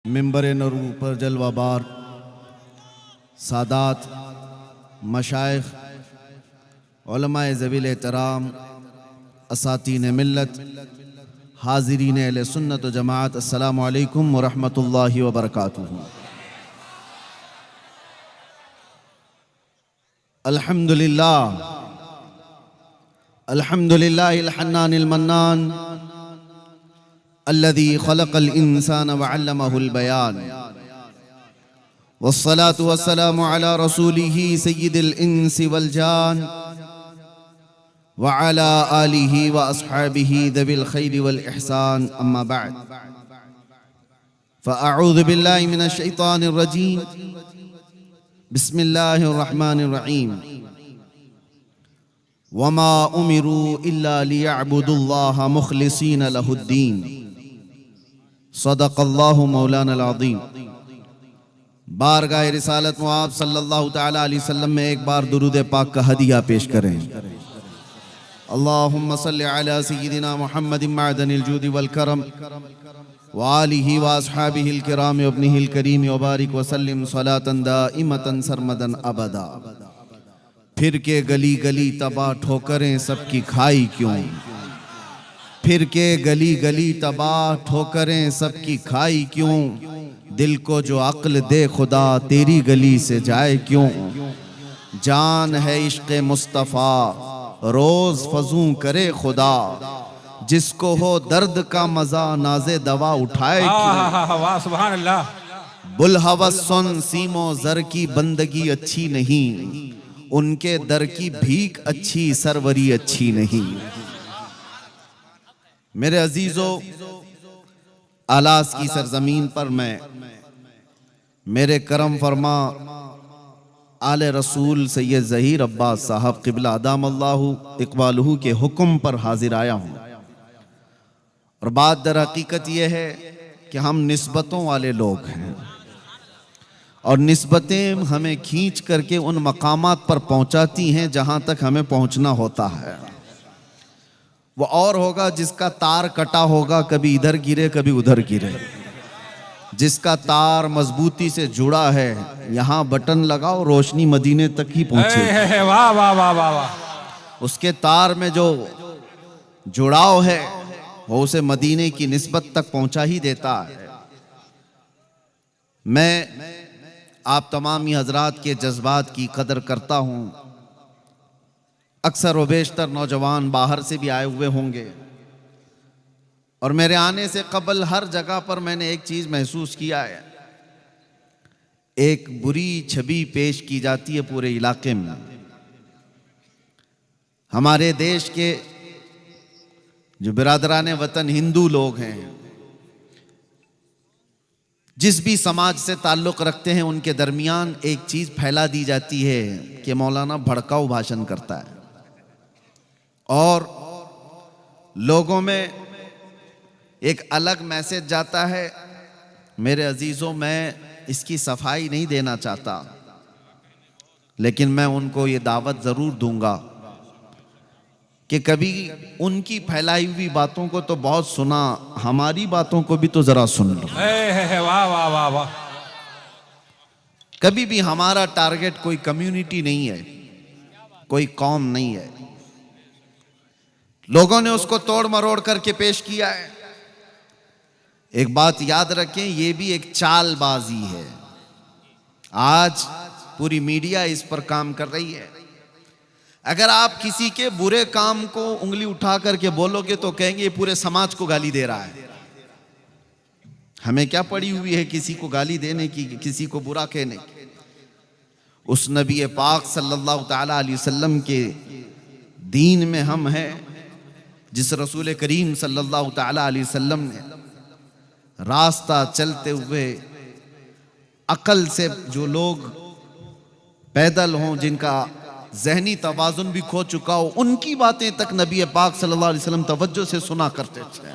मिंबर नूर पर जलवाबार सादात मशाइख उलमाए ज़वील एहतराम असातीन मिल्लत हाज़रीन अहले सुन्नत व जमाअत अस्सलामु अलैकुम व रहमतुल्लाहि व बरकातुहू। अल्हम्दुलिल्लाह अल्हम्दुलिल्लाहिल हन्नानिल मन्नान अल्लज़ी खलक़ल इंसान व अल्लमहुल बयान वस्सलातु वस्सलामु अला रसूलिही सय्यिदिल इंसी वल जान व अला आलिही व अस्हाबिही ज़विल खैरि वल इहसान अम्मा बअद फ़अऊज़ु बिल्लाहि मिनश शैतानिर रजीम बिस्मिल्लाहिर रहमानिर रहीम वमा उमिरू इल्ला लियअबुदुल्लाह मुखलिसीन लहुद्दीन सदक़ल्लाहु मौलाना अज़ीम। बारगाह रिसालत में आप सल्लल्लाहु तआला अलैहि वसल्लम में एक बार दुरूद पाक का हदिया पेश करें। अल्लाहुम्मा सल्लि अला सय्यिदिना मुहम्मदिन मअदनिल जूदि वल करम व आलिहि व अस्हाबिहिल किराम व इब्निहिल करीम व बारिक व सल्लिम सलातन दाइमतन सरमदन अबदा। फिर के गली गली तबाह ठोकरें सबकी खाई क्यों, फिर के गली गली तबाह ठोकरें सबकी खाई क्यों, दिल को जो अक्ल दे खुदा तेरी गली से जाए क्यों। जान है इश्क़ मुस्तफ़ा रोज़ फजूं करे खुदा, जिसको हो दर्द का मज़ा नाज़े दवा उठाए क्यों। वाह सुभान अल्लाह। बुलहवस सुन सीमो ज़र की बंदगी अच्छी नहीं, उनके दर की भीख अच्छी सरवरी अच्छी नहीं। मेरे अजीजों, आलास की सरजमीन पर मैं मेरे करम फरमा आले रसूल सैयद ज़हीर अब्बास साहब क़िबला अदामल्लाहु इक़बालहू के हुक्म पर हाजिर आया हूँ। और बात दर हकीकत यह है कि हम निस्बतों वाले लोग हैं और निस्बतें हमें खींच करके उन मकामात पर पहुंचाती हैं जहां तक हमें पहुंचना होता है। वो और होगा जिसका तार कटा होगा, कभी इधर गिरे कभी उधर गिरे। जिसका तार मजबूती से जुड़ा है, यहाँ बटन लगाओ रोशनी मदीने तक ही पहुंचे। वाह वाह वाह वाह वाह। उसके तार में जो जुड़ाव है वो उसे मदीने की निस्बत तक पहुंचा ही देता है। मैं आप तमामी हजरात के जज्बात की कदर करता हूँ। अक्सर व बेशतर नौजवान बाहर से भी आए हुए होंगे और मेरे आने से कबल हर जगह पर मैंने एक चीज़ महसूस किया है, एक बुरी छवि पेश की जाती है पूरे इलाके में। हमारे देश के जो बिरादरान वतन हिंदू लोग हैं, जिस भी समाज से ताल्लुक़ रखते हैं, उनके दरमियान एक चीज़ फैला दी जाती है कि मौलाना भड़काऊ भाषण करता है और लोगों में एक अलग मैसेज जाता है। मेरे अजीज़ों, मैं इसकी सफाई नहीं देना चाहता, लेकिन मैं उनको ये दावत ज़रूर दूंगा कि कभी उनकी फैलाई हुई बातों को तो बहुत सुना, हमारी बातों को भी तो ज़रा सुन लो। वाह वाह वाह वाह। कभी भी हमारा टारगेट कोई कम्युनिटी नहीं है, कोई कौम नहीं है। लोगों ने उसको तोड़ मरोड़ करके पेश किया है। एक बात याद रखें, ये भी एक चालबाजी है। आज पूरी मीडिया इस पर काम कर रही है। अगर आप किसी के बुरे काम को उंगली उठा करके बोलोगे तो कहेंगे ये पूरे समाज को गाली दे रहा है। हमें क्या पड़ी हुई है किसी को गाली देने की, किसी को बुरा कहने की। उस नबी पाक सल्लल्लाहु तआला अलैहि वसल्लम के दीन में हम हैं, जिस रसूल करीम सल्लल्लाहु तआला अलैहि वसल्लम ने रास्ता चलते हुए अकल से जो लोग पैदल हों, जिनका जहनी तवाज़ुन भी खो चुका हो, उनकी बातें तक नबी पाक सल्लल्लाहु अलैहि वसल्लम तवज्जो से सुना करते थे।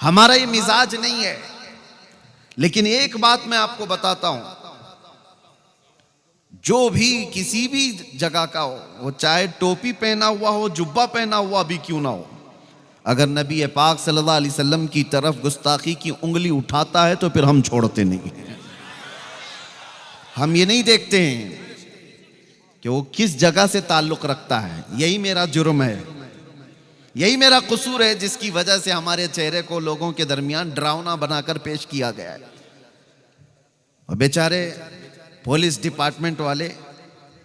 हमारा ये मिजाज नहीं है। लेकिन एक बात मैं आपको बताता हूं, जो भी किसी भी जगह का हो, वो चाहे टोपी पहना हुआ हो, जुब्बा पहना हुआ भी क्यों ना हो, अगर नबी पाक सल्लल्लाहु अलैहि वसल्लम की तरफ गुस्ताखी की उंगली उठाता है तो फिर हम छोड़ते नहीं हैं। हम ये नहीं देखते हैं कि वो किस जगह से ताल्लुक रखता है। यही मेरा जुर्म है, यही मेरा कसूर है, जिसकी वजह से हमारे चेहरे को लोगों के दरमियान डरावना बनाकर पेश किया गया है। और बेचारे पुलिस डिपार्टमेंट वाले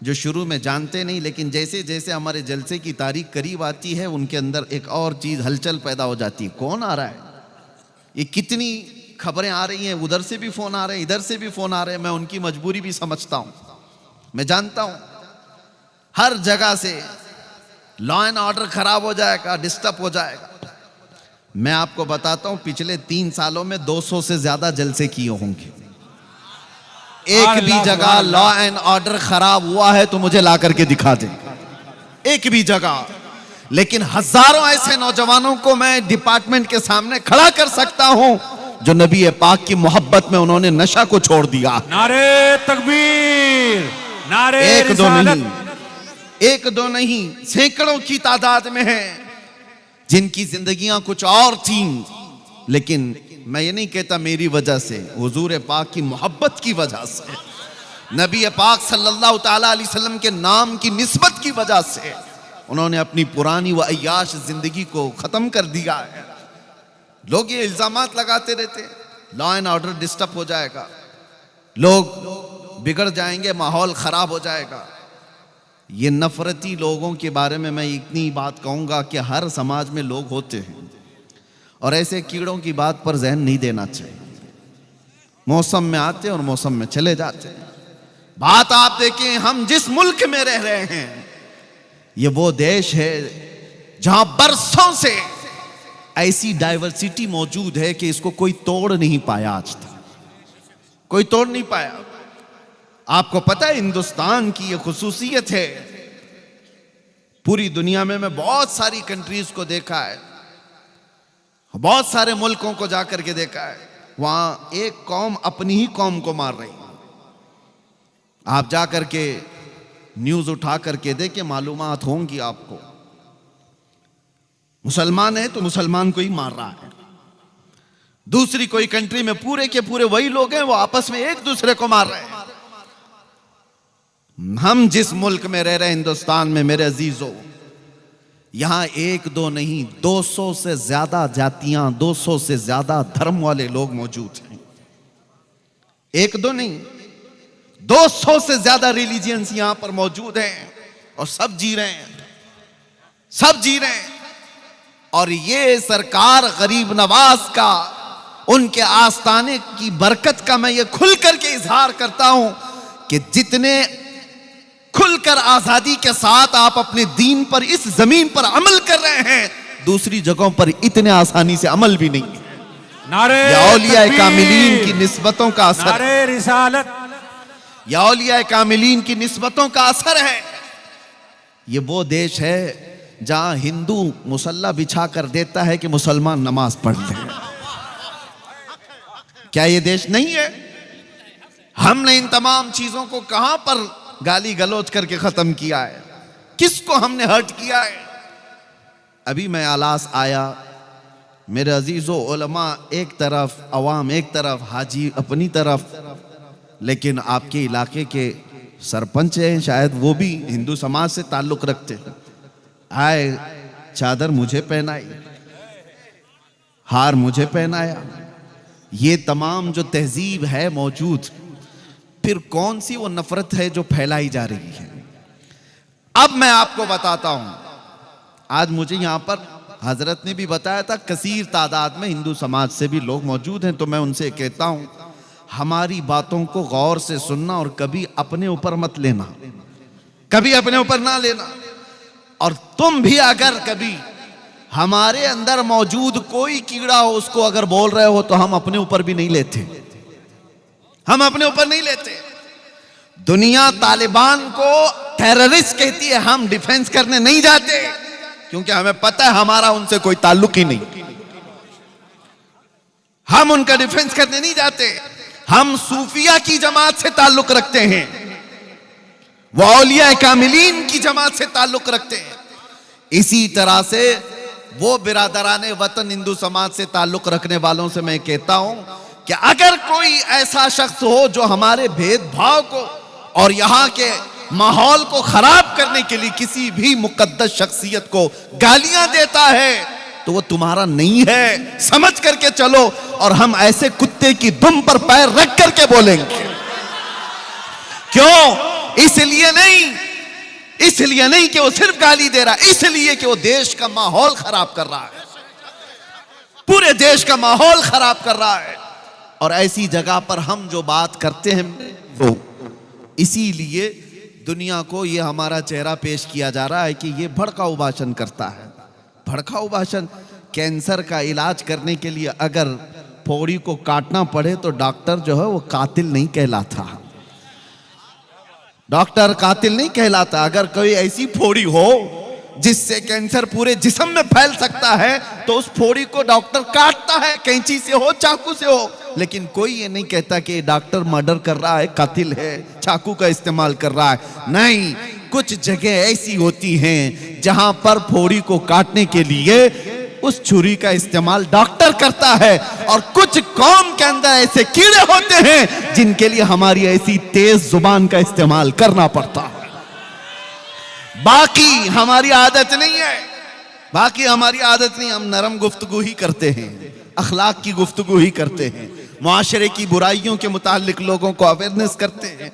जो शुरू में जानते नहीं, लेकिन जैसे जैसे हमारे जलसे की तारीख करीब आती है उनके अंदर एक और चीज़ हलचल पैदा हो जाती है। कौन आ रहा है, ये कितनी खबरें आ रही हैं, उधर से भी फ़ोन आ रहे हैं, इधर से भी फ़ोन आ रहे हैं। मैं उनकी मजबूरी भी समझता हूँ, मैं जानता हूँ हर जगह से लॉ एंड ऑर्डर खराब हो जाएगा, डिस्टर्ब हो जाएगा। मैं आपको बताता हूँ पिछले 3 सालों में 200 से ज़्यादा जलसे किए होंगे। एक भी जगह लॉ एंड ऑर्डर खराब हुआ है तो मुझे ला करके दिखा दे, एक भी जगह। लेकिन हजारों ऐसे नौजवानों को मैं डिपार्टमेंट के सामने खड़ा कर सकता हूं जो नबी पाक की मोहब्बत में उन्होंने नशा को छोड़ दिया। नारे तकबीर, नारे एक दो रिसालत। नहीं, एक दो नहीं, सैकड़ों की तादाद में हैं जिनकी जिंदगियां कुछ और थीं। लेकिन मैं ये नहीं कहता मेरी वजह से, हुजूर पाक की मोहब्बत की वजह से, नबी पाक सल्लल्लाहु ताला अलैहि वसल्लम के नाम की निस्बत की वजह से उन्होंने अपनी पुरानी व अय्याश जिंदगी को खत्म कर दिया है। लोग ये इल्जामात लगाते रहते, लॉ एंड ऑर्डर डिस्टर्ब हो जाएगा, लोग बिगड़ जाएंगे, माहौल खराब हो जाएगा। ये नफरती लोगों के बारे में मैं इतनी बात कहूंगा कि हर समाज में लोग होते हैं और ऐसे कीड़ों की बात पर ज़हन नहीं देना चाहिए। मौसम में आते और मौसम में चले जाते हैं। बात आप देखें, हम जिस मुल्क में रह रहे हैं ये वो देश है जहां बरसों से ऐसी डाइवर्सिटी मौजूद है कि इसको कोई तोड़ नहीं पाया, आज तक कोई तोड़ नहीं पाया। आपको पता है हिंदुस्तान की ये खुसूसियत है, पूरी दुनिया में मैं बहुत सारी कंट्रीज को देखा है, बहुत सारे मुल्कों को जाकर के देखा है, वहां एक कौम अपनी ही कौम को मार रही है। आप जाकर के न्यूज उठा करके देखे, मालूमात होंगी आपको। मुसलमान है तो मुसलमान को ही मार रहा है। दूसरी कोई कंट्री में पूरे के पूरे वही लोग हैं, वो आपस में एक दूसरे को मार रहे हैं। हम जिस मुल्क में रह रहे हैं, हिंदुस्तान में, मेरे अजीजों, यहां एक दो नहीं 200 से ज्यादा जातियां, 200 से ज्यादा धर्म वाले लोग मौजूद हैं। एक दो नहीं 200 से ज्यादा रिलीजियंस यहां पर मौजूद हैं और सब जी रहे हैं, सब जी रहे हैं। और ये सरकार गरीब नवाज का, उनके आस्थाने की बरकत का मैं ये खुल करके इजहार करता हूं कि जितने खुलकर आजादी के साथ आप अपने दीन पर इस जमीन पर अमल कर रहे हैं, दूसरी जगहों पर इतने आसानी से अमल भी नहीं है। नारे औलिया तकबीर, कामिलीन की निस्बतों का असर, नारे रिसालत। या औलिया कामिलीन की निस्बतों का असर है। ये वो देश है जहां हिंदू मुसल्ला बिछा कर देता है कि मुसलमान नमाज पढ़ ले। क्या ये देश नहीं है? हमने इन तमाम चीजों को कहां पर गाली गलौज करके खत्म किया है? किसको हमने हर्ट किया है? अभी मैं आलास आया, मेरे अजीजों, उलमा एक तरफ, अवाम एक तरफ, हाजी अपनी तरफ, लेकिन आपके इलाके के सरपंच हैं, शायद वो भी हिंदू समाज से ताल्लुक रखते हैं। आए, चादर मुझे पहनाई, हार मुझे पहनाया। ये तमाम जो तहजीब है मौजूद, फिर कौन सी वो नफरत है जो फैलाई जा रही है? अब मैं आपको बताता हूं। आज मुझे यहां पर हजरत ने भी बताया था, कसीर तादाद में हिंदू समाज से भी लोग मौजूद हैं, तो मैं उनसे कहता हूं, हमारी बातों को गौर से सुनना और कभी अपने ऊपर मत लेना, कभी अपने ऊपर ना लेना। और तुम भी अगर कभी हमारे अंदर मौजूद कोई कीड़ा हो, उसको अगर बोल रहे हो, तो हम अपने ऊपर भी नहीं लेते, हम अपने ऊपर नहीं लेते। दुनिया तालिबान को टेररिस्ट कहती है, हम डिफेंस करने नहीं जाते, क्योंकि हमें पता है हमारा उनसे कोई ताल्लुक ही नहीं। हम उनका डिफेंस करने नहीं जाते। हम सूफिया की जमात से ताल्लुक रखते हैं, वो औलिया कामिलीन की जमात से ताल्लुक रखते हैं। इसी तरह से वो बिरादराने वतन हिंदू समाज से ताल्लुक रखने वालों से मैं कहता हूं कि अगर कोई ऐसा शख्स हो जो हमारे भेदभाव को और यहाँ के माहौल को खराब करने के लिए किसी भी मुकद्दस शख्सियत को गालियां देता है तो वो तुम्हारा नहीं है, समझ करके चलो। और हम ऐसे कुत्ते की दुम पर पैर रख करके बोलेंगे। क्यों? इसलिए नहीं कि वो सिर्फ गाली दे रहा है, इसलिए कि वो देश का माहौल खराब कर रहा है, पूरे देश का माहौल खराब कर रहा है। और ऐसी जगह पर हम जो बात करते हैं वो इसीलिए दुनिया को ये हमारा चेहरा पेश किया जा रहा है कि ये भड़काऊ भाषण करता है। भड़काऊ भाषण। कैंसर का इलाज करने के लिए अगर फोड़ी को काटना पड़े तो डॉक्टर जो है वो कातिल नहीं कहलाता, डॉक्टर कातिल नहीं कहलाता। अगर कोई ऐसी फोड़ी हो जिससे कैंसर पूरे जिस्म में फैल सकता है तो उस फोड़ी को डॉक्टर काटता है, कैंची से हो चाकू से हो। लेकिन कोई ये नहीं कहता कि डॉक्टर मर्डर कर रहा है, कातिल है, चाकू का इस्तेमाल कर रहा है। नहीं, कुछ जगह ऐसी होती हैं जहां पर फोड़ी को काटने के लिए उस छुरी का इस्तेमाल डॉक्टर करता है। और कुछ कौम के अंदर ऐसे कीड़े होते हैं जिनके लिए हमारी ऐसी तेज जुबान का इस्तेमाल करना पड़ता है। बाकी हमारी आदत नहीं है, बाकी हमारी आदत नहीं। हम नरम गुफ्तगू ही करते हैं, अखलाक की गुफ्तगू ही करते हैं, मुआशरे की बुराइयों के मुतालिक लोगों को अवेयरनेस करते हैं।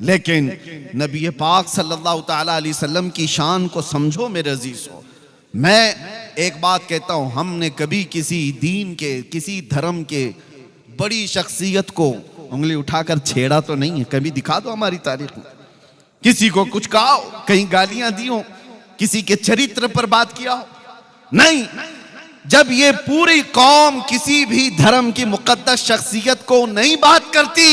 लेकिन नबी पाक सल्लल्लाहु ताला अलैहि वसल्लम की शान को समझो मेरे अजीजों। मैं एक बात कहता हूं, हमने कभी किसी दीन के, किसी धर्म के बड़ी शख्सियत को उंगली उठाकर छेड़ा तो नहीं है। कभी दिखा दो हमारी तारीख में किसी को कुछ कहा हो, कहीं गालियां दी हो, किसी के चरित्र पर बात किया हो? नहीं। जब ये पूरी कौम किसी भी धर्म की मुकद्दस शख्सियत को नहीं बात करती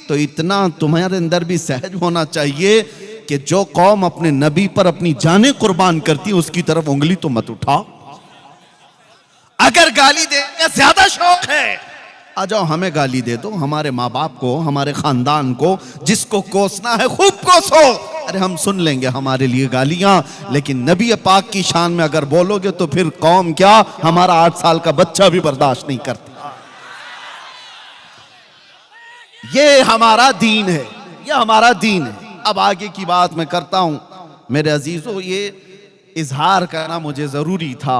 तो इतना तुम्हारे अंदर भी सहज होना चाहिए कि जो कौम अपने नबी पर अपनी जानें कुर्बान करती है उसकी तरफ उंगली तो मत उठाओ। अगर गाली देने का ज्यादा शौक है, आ जाओ हमें गाली दे दो, हमारे माँ बाप को, हमारे खानदान को, जिसको कोसना है खूब कोसो। अरे हम सुन लेंगे हमारे लिए गालियां, लेकिन नबी पाक की शान में अगर बोलोगे तो फिर कौम क्या, हमारा 8 साल का बच्चा भी बर्दाश्त नहीं करता। ये हमारा दीन है, ये हमारा दीन है। अब आगे की बात मैं करता हूं मेरे अजीजों। ये इजहार करना मुझे जरूरी था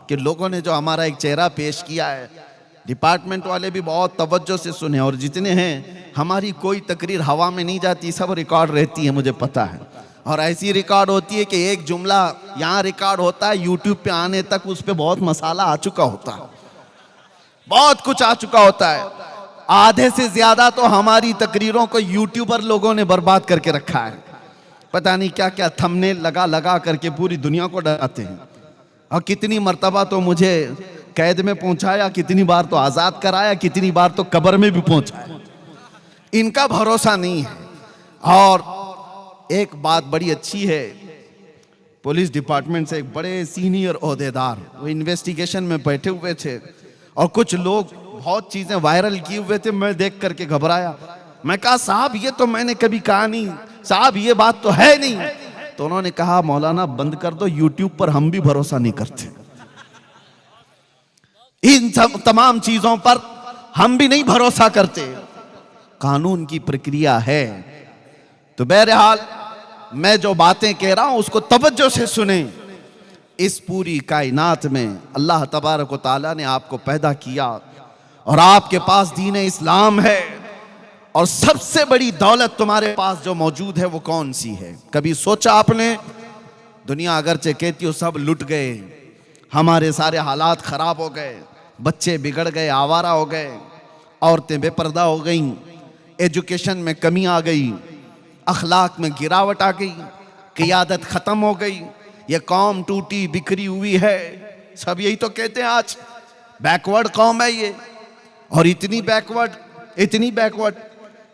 कि लोगों ने जो हमारा एक चेहरा पेश किया है, डिपार्टमेंट वाले भी बहुत तवज्जो से सुने, और जितने हैं, हमारी कोई तकरीर हवा में नहीं जाती, सब रिकॉर्ड रहती है, मुझे पता है। और ऐसी रिकॉर्ड होती है कि एक जुमला यहाँ रिकॉर्ड होता है, यूट्यूब पे आने तक उस पर बहुत मसाला आ चुका होता है, बहुत कुछ आ चुका होता है। आधे से ज्यादा तो हमारी तकरीरों को यूट्यूबर लोगों ने बर्बाद करके रखा है। पता नहीं क्या क्या थंबनेल लगा लगा करके पूरी दुनिया को डराते हैं। और कितनी मर्तबा तो मुझे कैद में पहुंचाया, कितनी बार तो आजाद कराया, कितनी बार तो कब्र में भी पहुंचाया। इनका भरोसा नहीं है। और एक बात बड़ी अच्छी है, पुलिस डिपार्टमेंट से एक बड़े सीनियर ओहदेदार वो इन्वेस्टिगेशन में बैठे हुए थे और कुछ लोग बहुत चीजें वायरल किए हुए थे। मैं देख करके घबराया। मैं कहा साहब ये तो मैंने कभी कहा नहीं, साहब ये बात तो है नहीं। तो उन्होंने कहा मौलाना बंद कर दो, यूट्यूब पर हम भी भरोसा नहीं करते, इन सब तमाम चीजों पर हम भी नहीं भरोसा करते। कानून की प्रक्रिया है। तो बहरहाल मैं जो बातें कह रहा हूं उसको तवज्जो से सुने। इस पूरी कायनात में अल्लाह तबारक व तआला ने आपको पैदा किया और आपके पास दीन इस्लाम है, और सबसे बड़ी दौलत तुम्हारे पास जो मौजूद है वो कौन सी है? कभी सोचा आपने? दुनिया अगरचे कहती हो सब लुट गए, हमारे सारे हालात खराब हो गए, बच्चे बिगड़ गए, आवारा हो गए, औरतें बेपर्दा हो गईं, एजुकेशन में कमी आ गई, अखलाक में गिरावट आ गई, क़ियादत खत्म हो गई, ये कौम टूटी बिखरी हुई है। सब यही तो कहते हैं आज बैकवर्ड कौम है ये, और इतनी बैकवर्ड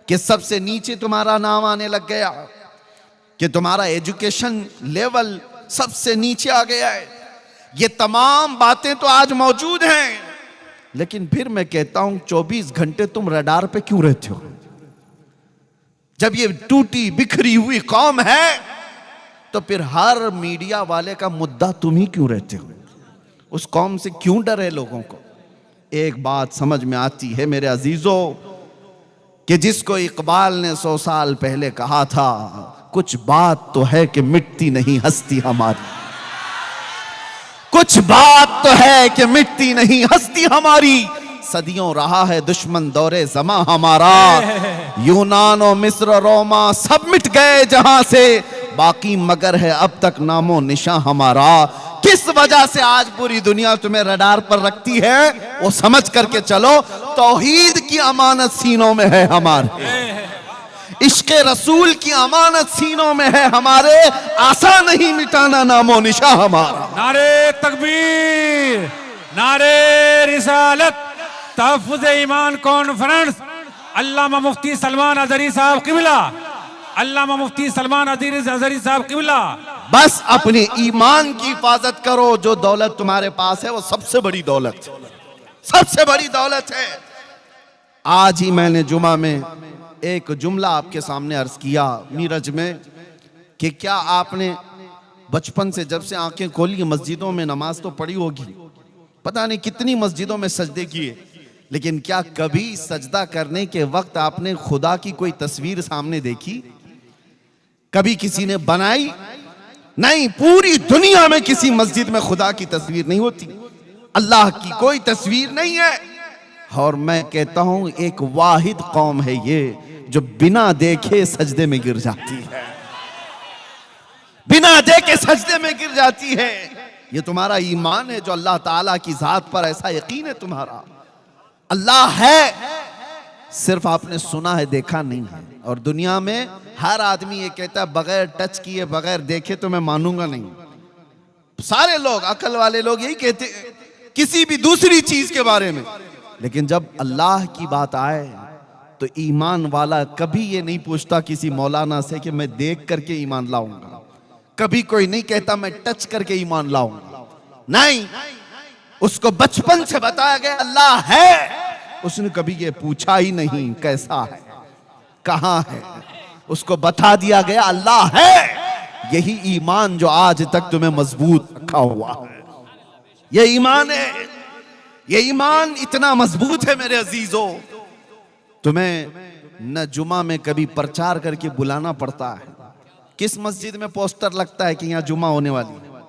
कि सबसे नीचे तुम्हारा नाम आने लग गया, कि तुम्हारा एजुकेशन लेवल सबसे नीचे आ गया है। ये तमाम बातें तो आज मौजूद हैं, लेकिन फिर मैं कहता हूं 24 घंटे तुम रडार पे क्यों रहते हो? जब ये टूटी बिखरी हुई कौम है तो फिर हर मीडिया वाले का मुद्दा तुम ही क्यों रहते हो? उस कौम से क्यों डर है लोगों को? एक बात समझ में आती है मेरे अजीजों, कि जिसको इकबाल ने 100 साल पहले कहा था, कुछ बात तो है कि मिटती नहीं हस्ती हमारी, कुछ बात तो है कि मिटती नहीं हस्ती हमारी। सदियों रहा है दुश्मन दौरे ज़मा हमारा, यूनान और मिस्र रोमा सब मिट गए जहां से, बाकी मगर है अब तक नामो निशां हमारा। किस वजह से आज पूरी दुनिया तुम्हें रडार पर रखती है, वो समझ करके चलो। तौहीद की अमानत सीनों में है हमारे, इश्क़े रसूल की अमानत सीनों में है हमारे, आसान नहीं मिटाना नामो निशा हमारा। नारे तकबीर, नारे रिसालत, तहफ़्फ़ुज़ ईमान कॉन्फ्रेंस, अल्लामा मुफ्ती सलमान अज़हरी साहब क़िबला, अल्लामा मुफ्ती सलमान अज़हरी साहब क़िबला। बस अपने ईमान की हिफाजत करो, जो दौलत तुम्हारे पास है वो सबसे बड़ी दौलत है, सबसे बड़ी दौलत है। आज ही मैंने जुमा में एक जुमला आपके सामने अर्ज किया मीरज में, कि क्या आपने बचपन से जब से आंखें खोली मस्जिदों में नमाज तो पढ़ी होगी, पता नहीं कितनी मस्जिदों में सजदे किए, लेकिन क्या कभी सजदा करने के वक्त आपने खुदा की कोई तस्वीर सामने देखी? कभी किसी ने बनाई? नहीं, पूरी दुनिया में किसी मस्जिद में खुदा की तस्वीर नहीं होती, अल्लाह की कोई तस्वीर नहीं है। और मैं कहता हूं एक वाहिद कौम है ये जो बिना देखे सजदे में गिर जाती है, बिना देखे सजदे में गिर जाती है। ये तुम्हारा ईमान है जो अल्लाह ताला की जात पर ऐसा यकीन है तुम्हारा। अल्लाह है, सिर्फ आपने सुना है, देखा नहीं है। और दुनिया में हर आदमी ये कहता है बगैर टच किए बगैर देखे तो मैं मानूंगा नहीं। सारे लोग, अकल वाले लोग यही कहते हैं किसी भी दूसरी चीज के बारे में, लेकिन जब अल्लाह की बात आए तो ईमान वाला कभी ये नहीं पूछता किसी मौलाना से कि मैं देख करके ईमान लाऊंगा, कभी कोई नहीं कहता मैं टच करके ईमान लाऊंगा, नहीं, उसको बचपन से बताया गया अल्लाह है, उसने कभी ये पूछा ही नहीं कैसा है, कहां है, उसको बता दिया गया अल्लाह है। यही ईमान जो आज तक तुम्हें मजबूत रखा हुआ है, ये ईमान है। ये ईमान इतना मजबूत है मेरे अजीजों, तुम्हें न जुमा में कभी प्रचार करके बुलाना पड़ता है। किस मस्जिद में पोस्टर लगता है कि यहाँ जुमा होने वाली है?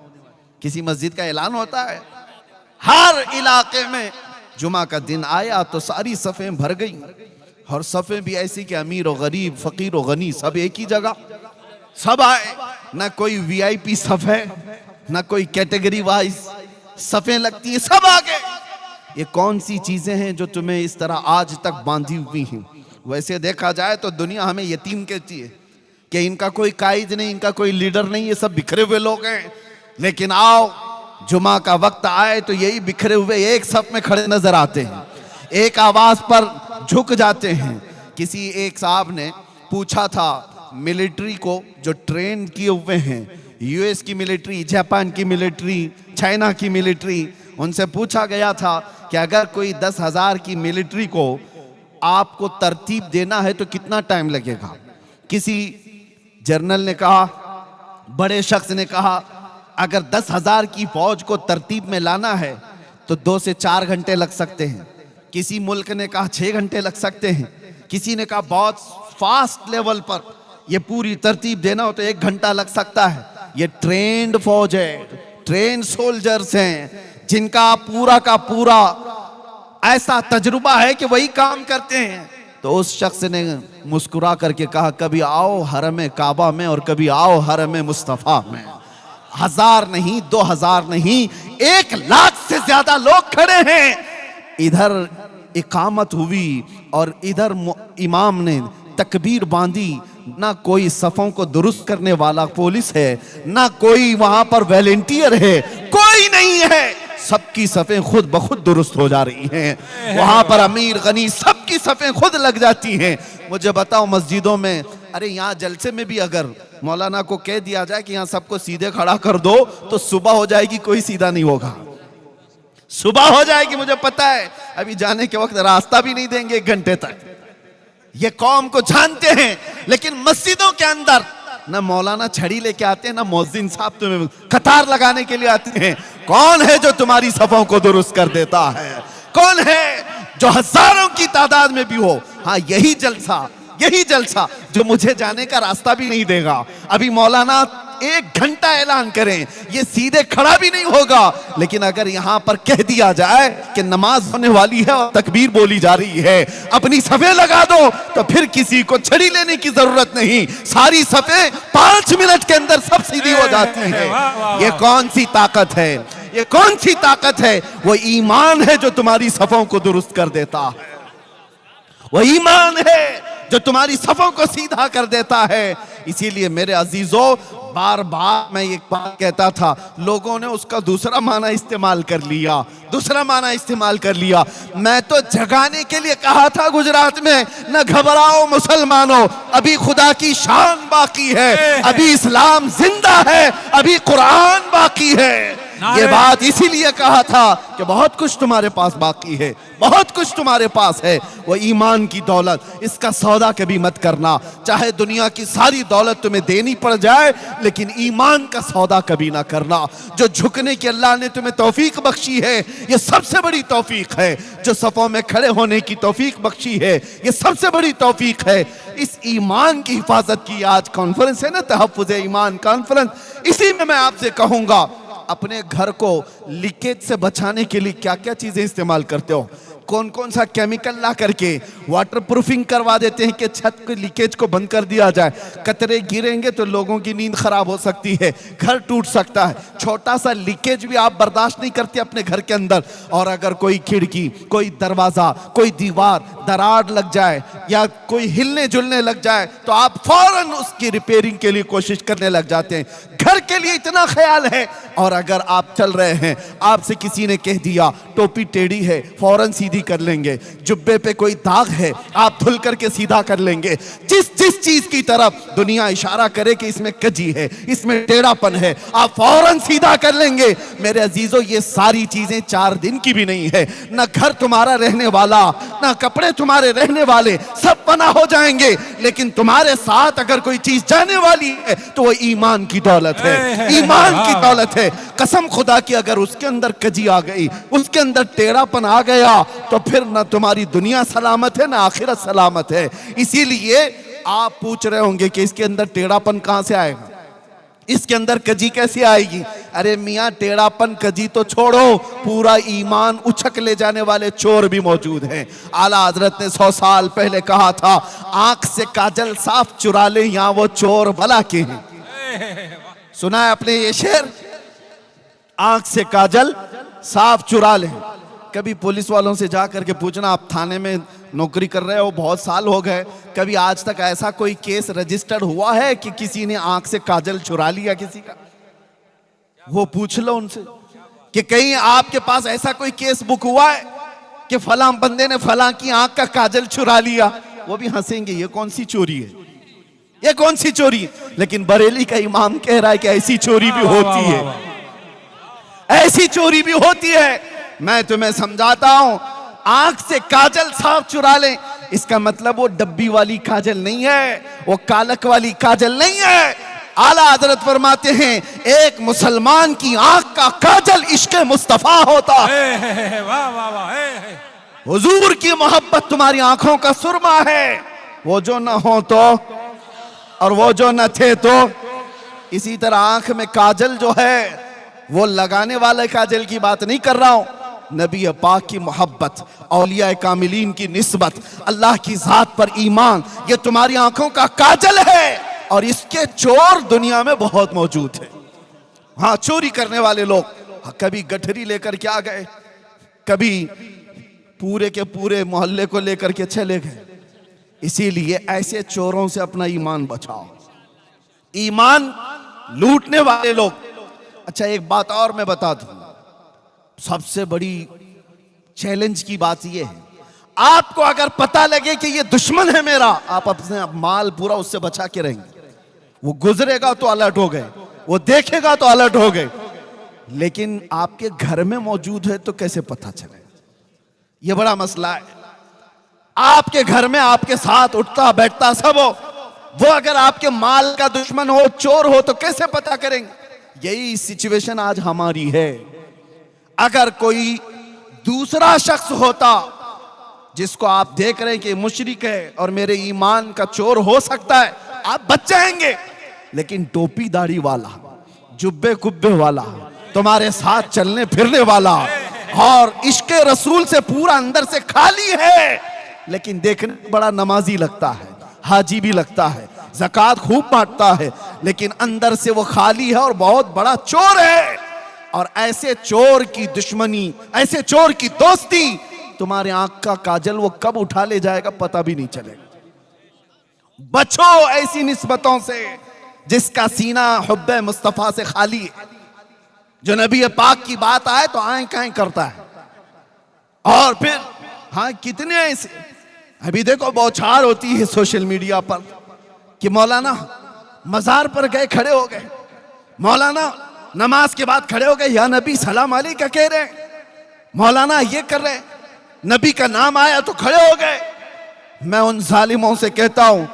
किसी मस्जिद का ऐलान होता है? हर इलाके में जुमा का दिन आया तो सारी सफ़ें भर गई, और सफ़ें भी ऐसी कि अमीर और गरीब, फकीर और गनी सब एक ही जगह, सब आए। न कोई वीआईपी सफ़ है, न कोई कैटेगरी वाइज सफ़ें लगती है, सब आ गए। ये कौन सी चीजें हैं जो तुम्हें इस तरह आज तक बांधी हुई हैं? वैसे देखा जाए तो दुनिया हमें यतीम कहती है कि इनका कोई कायद नहीं, इनका कोई लीडर नहीं, ये सब बिखरे हुए लोग हैं। लेकिन आओ जुमा का वक्त आए तो यही बिखरे हुए एक सफ में खड़े नजर आते हैं, एक आवाज पर झुक जाते हैं। किसी एक साहब ने पूछा था मिलिट्री को जो ट्रेन किए हुए हैं, यूएस की मिलिट्री, जापान की मिलिट्री, चाइना की मिलिट्री, उनसे पूछा गया था कि अगर कोई 10,000 की मिलिट्री को आपको तरतीब देना है तो कितना टाइम लगेगा? किसी जर्नल ने कहा, बड़े शख्स ने कहा अगर 10,000 की फौज को तरतीब में लाना है तो 2 से 4 घंटे लग सकते हैं। किसी मुल्क ने कहा 6 घंटे लग सकते हैं। किसी ने कहा बहुत फास्ट लेवल पर ये पूरी तरतीब देना हो तो 1 घंटा लग सकता है। ये ट्रेंड फौज है, ट्रेंड सोल्जर्स हैं जिनका पूरा का पूरा ऐसा तजुर्बा है कि वही काम करते हैं। तो उस शख्स ने मुस्कुरा करके कहा कभी आओ हरम काबा में और कभी आओ हरम मुस्तफा में। 1000 नहीं, 2000 नहीं, 1 लाख से ज्यादा लोग खड़े हैं। इधर इकामत हुई और इधर इमाम ने तकबीर बांधी। ना कोई सफों को दुरुस्त करने वाला पुलिस है, ना कोई वहां पर वॉलंटियर है, कोई नहीं है। सबकी सफ़ें खुद ब खुद दुरुस्त हो जा रही हैं। वहां पर अमीर गनी सबकी सफ़ें खुद लग जाती हैं। मुझे बताओ मस्जिदों में, अरे यहाँ जलसे में भी अगर मौलाना को कह दिया जाए कि यहाँ सबको सीधे खड़ा कर दो तो सुबह हो जाएगी, कोई सीधा नहीं होगा, सुबह हो जाएगी। मुझे पता है अभी जाने के वक्त रास्ता भी नहीं देंगे 1 घंटे तक। ये कौम को जानते हैं। लेकिन मस्जिदों के अंदर ना मौलाना छड़ी लेके आते हैं, ना मौजिन साहब तुम्हें कतार लगाने के लिए आते हैं। कौन है जो तुम्हारी सफों को दुरुस्त कर देता है? कौन है जो हजारों की तादाद में भी हो? हाँ, यही जलसा जो मुझे जाने का रास्ता भी नहीं देगा। अभी मौलाना 1 घंटा ऐलान करें, ये सीधे खड़ा भी नहीं होगा। लेकिन अगर यहां पर कह दिया जाए कि नमाज होने वाली है और तकबीर बोली जा रही है, अपनी सफे लगा दो, तो फिर किसी को छड़ी लेने की जरूरत नहीं। सारी सफे 5 मिनट के अंदर सब सीधी हो जाती है। ये कौन सी ताकत है? ये कौन सी ताकत है? वो ईमान है जो तुम्हारी सफों को दुरुस्त कर देता है। वो ईमान है जो तुम्हारी सफों को सीधा कर देता है। इसीलिए मेरे अजीजों, बार बार मैं एक बात कहता था, लोगों ने उसका दूसरा माना इस्तेमाल कर लिया। मैं तो जगाने के लिए कहा था गुजरात में, न घबराओ मुसलमानों, अभी खुदा की शान बाकी है, अभी इस्लाम जिंदा है, अभी कुरान बाकी है। ये बात इसीलिए कहा था कि बहुत कुछ तुम्हारे पास बाकी है, बहुत कुछ तुम्हारे पास है। वो ईमान की दौलत, इसका सौदा कभी मत करना। चाहे दुनिया की सारी दौलत तुम्हें देनी पड़ जाए, लेकिन ईमान का सौदा कभी ना करना। जो झुकने की अल्लाह ने तुम्हें तौफीक बख्शी है, ये सबसे बड़ी तौफीक है। जो सफों में खड़े होने की तौफीक बख्शी है, ये सबसे बड़ी तौफीक है। इस ईमान की हिफाजत की आज कॉन्फ्रेंस है ना, तहफ्फुज़ ईमान कॉन्फ्रेंस। इसी में मैं आपसे कहूंगा, अपने घर को लीकेज से बचाने के लिए क्या क्या चीजें इस्तेमाल करते हो? कौन कौन सा केमिकल ला करके वाटर प्रूफिंग करवा देते हैं कि छत के लीकेज को बंद कर दिया जाए। कतरे गिरेंगे तो लोगों की नींद खराब हो सकती है, घर टूट सकता है। छोटा सा लीकेज भी आप बर्दाश्त नहीं करते अपने घर के अंदर। और अगर कोई खिड़की, कोई दरवाजा, कोई दीवार दरार लग जाए या कोई हिलने जुलने लग जाए, तो आप फौरन उसकी रिपेयरिंग के लिए कोशिश करने लग जाते हैं। घर के लिए इतना ख्याल है। और अगर आप चल रहे हैं, आपसे किसी ने कह दिया टोपी टेढ़ी है, फौरन सीधी कर लेंगे। जुब्बे पे कोई दाग है, आप धुल करके सीधा कर लेंगे। जिस जिस चीज की तरफ दुनिया इशारा करे कि इसमें कजी है, इसमें टेढ़ापन है, आप फौरन सीधा कर लेंगे। मेरे अजीजों, ये सारी चीजें 4 दिन की भी नहीं है। ना घर तुम्हारा रहने वाला, ना कपड़े तुम्हारे रहने वाले, सब पना हो जाएंगे। लेकिन तुम्हारे साथ अगर कोई चीज जाने वाली है तो वो ईमान की दौलत है, ईमान की दौलत है। कसम खुदा की, अगर उसके अंदर कजी आ गई, उसके अंदर टेढ़ापन आ गया, तो फिर ना तुम्हारी दुनिया सलामत है, ना आखिरत सलामत है। इसीलिए आप पूछ रहे होंगे कि इसके अंदर टेढ़ापन कहां से आएगा, इसके अंदर कजी कैसे आएगी? अरे मियां, टेढ़ापन कजी तो छोड़ो, पूरा ईमान उछक ले जाने वाले चोर भी मौजूद हैं। आला हजरत ने 100 साल पहले कहा था, आंख से काजल साफ चुरा ले, यहां वो चोर भला के हैं। सुना है आपने ये शेर? आंख से काजल साफ चुरा ले। कभी पुलिस वालों से जा करके पूछना, आप थाने में नौकरी कर रहे हो, बहुत साल हो गए, कभी आज तक ऐसा कोई केस रजिस्टर्ड हुआ है कि किसी ने आंख से काजल चुरा लिया किसी का? वो पूछ लो उनसे कि कहीं आपके पास ऐसा कोई केस बुक हुआ है कि फलां बंदे ने फलां की आंख का काजल चुरा लिया? वो भी हंसेंगे, ये कौन सी चोरी है, ये कौन सी चोरी है? लेकिन बरेली का इमाम कह रहा है कि ऐसी चोरी भी होती है, ऐसी चोरी भी होती है। मैं तुम्हें समझाता हूं, आंख से काजल साफ चुरा ले, इसका मतलब वो डब्बी वाली काजल नहीं है, वो कालक वाली काजल नहीं है। आला हजरत फरमाते हैं, एक मुसलमान की आंख का काजल इश्क मुस्तफा होता है। हुजूर की मोहब्बत तुम्हारी आंखों का सुरमा है। वो जो ना हो तो, और वो जो न थे तो। इसी तरह आंख में काजल जो है, वो लगाने वाले काजल की बात नहीं कर रहा हूं, नबी पाक की मोहब्बत, औलिया कामिलीन की निस्बत, अल्लाह की जात पर ईमान, ये तुम्हारी आंखों का काजल है। और इसके चोर दुनिया में बहुत मौजूद है। हाँ, चोरी करने वाले लोग, कभी गठरी लेकर के आ गए, कभी पूरे के पूरे मोहल्ले को लेकर के चले गए। इसीलिए ऐसे चोरों से अपना ईमान बचाओ, ईमान लूटने वाले लोग। अच्छा, एक बात और मैं बता दूं, सबसे बड़ी चैलेंज की बात यह है, आपको अगर पता लगे कि ये दुश्मन है मेरा, आप अपने माल पूरा उससे बचा के रहेंगे। वो गुजरेगा तो अलर्ट हो गए, वो देखेगा तो अलर्ट हो गए। लेकिन आपके घर में मौजूद है तो कैसे पता चले? ये बड़ा मसला है। आपके घर में आपके साथ उठता बैठता सब हो, वो अगर आपके माल का दुश्मन हो, चोर हो, तो कैसे पता करेंगे? यही सिचुएशन आज हमारी है। अगर कोई दूसरा शख्स होता जिसको आप देख रहे हैं कि मुशरिक है और मेरे ईमान का चोर हो सकता है, आप बच जाएंगे। लेकिन टोपी दाढ़ी वाला, जुब्बे कुब्बे वाला, तुम्हारे साथ चलने फिरने वाला और इश्क़े रसूल से पूरा अंदर से खाली है, लेकिन देखने में बड़ा नमाजी लगता है, हाजी भी लगता है, ज़कात खूब बांटता है, लेकिन अंदर से वो खाली है और बहुत बड़ा चोर है। और ऐसे चोर की दुश्मनी, ऐसे चोर की दोस्ती, तुम्हारे आंख का काजल वो कब उठा ले जाएगा पता भी नहीं चलेगा। बचो ऐसी निस्बतों से जिसका सीना हुब्बे मुस्तफा से खाली है। जो नबी पाक की बात आए तो आए काएं करता है। और फिर हाँ, कितने ऐसे, अभी देखो बौछार होती है सोशल मीडिया पर कि मौलाना मजार पर गए, खड़े हो गए, मौलाना नमाज के बाद खड़े हो गए, या नबी सलाम अलैका कह रहे हैं, मौलाना ये कर रहे हैं, नबी का नाम आया तो खड़े हो गए। मैं उन जालिमों से कहता हूं,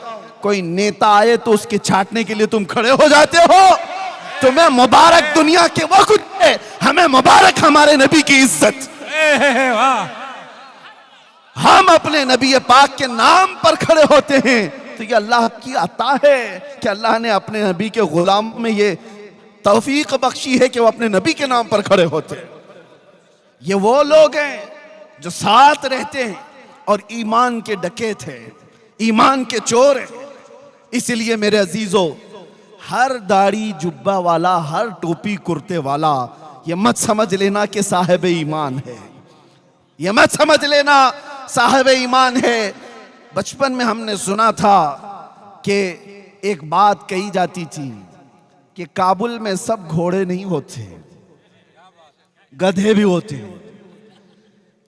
कोई नेता आए तो उसके छाटने के लिए तुम खड़े हो जाते हो। तुम्हें मुबारक दुनिया के वो कुछ है, हमें मुबारक हमारे नबी की इज्जत। हम अपने नबी पाक के नाम पर खड़े होते हैं तो ये अल्लाह की अता है कि अल्लाह ने अपने नबी के गुलाम में ये तौफीक बख्शी है कि वो अपने नबी के नाम पर खड़े होते हैं। ये वो लोग हैं जो साथ रहते हैं और ईमान के डकैत हैं, ईमान के चोर हैं। इसलिए मेरे अजीजों, हर दाढ़ी जुब्बा वाला, हर टोपी कुर्ते वाला ये मत समझ लेना कि साहिब ईमान है, ये मत समझ लेना साहिब ईमान है। बचपन में हमने सुना था कि एक बात कही जाती थी कि काबुल में सब घोड़े नहीं होते, गधे भी होते हैं।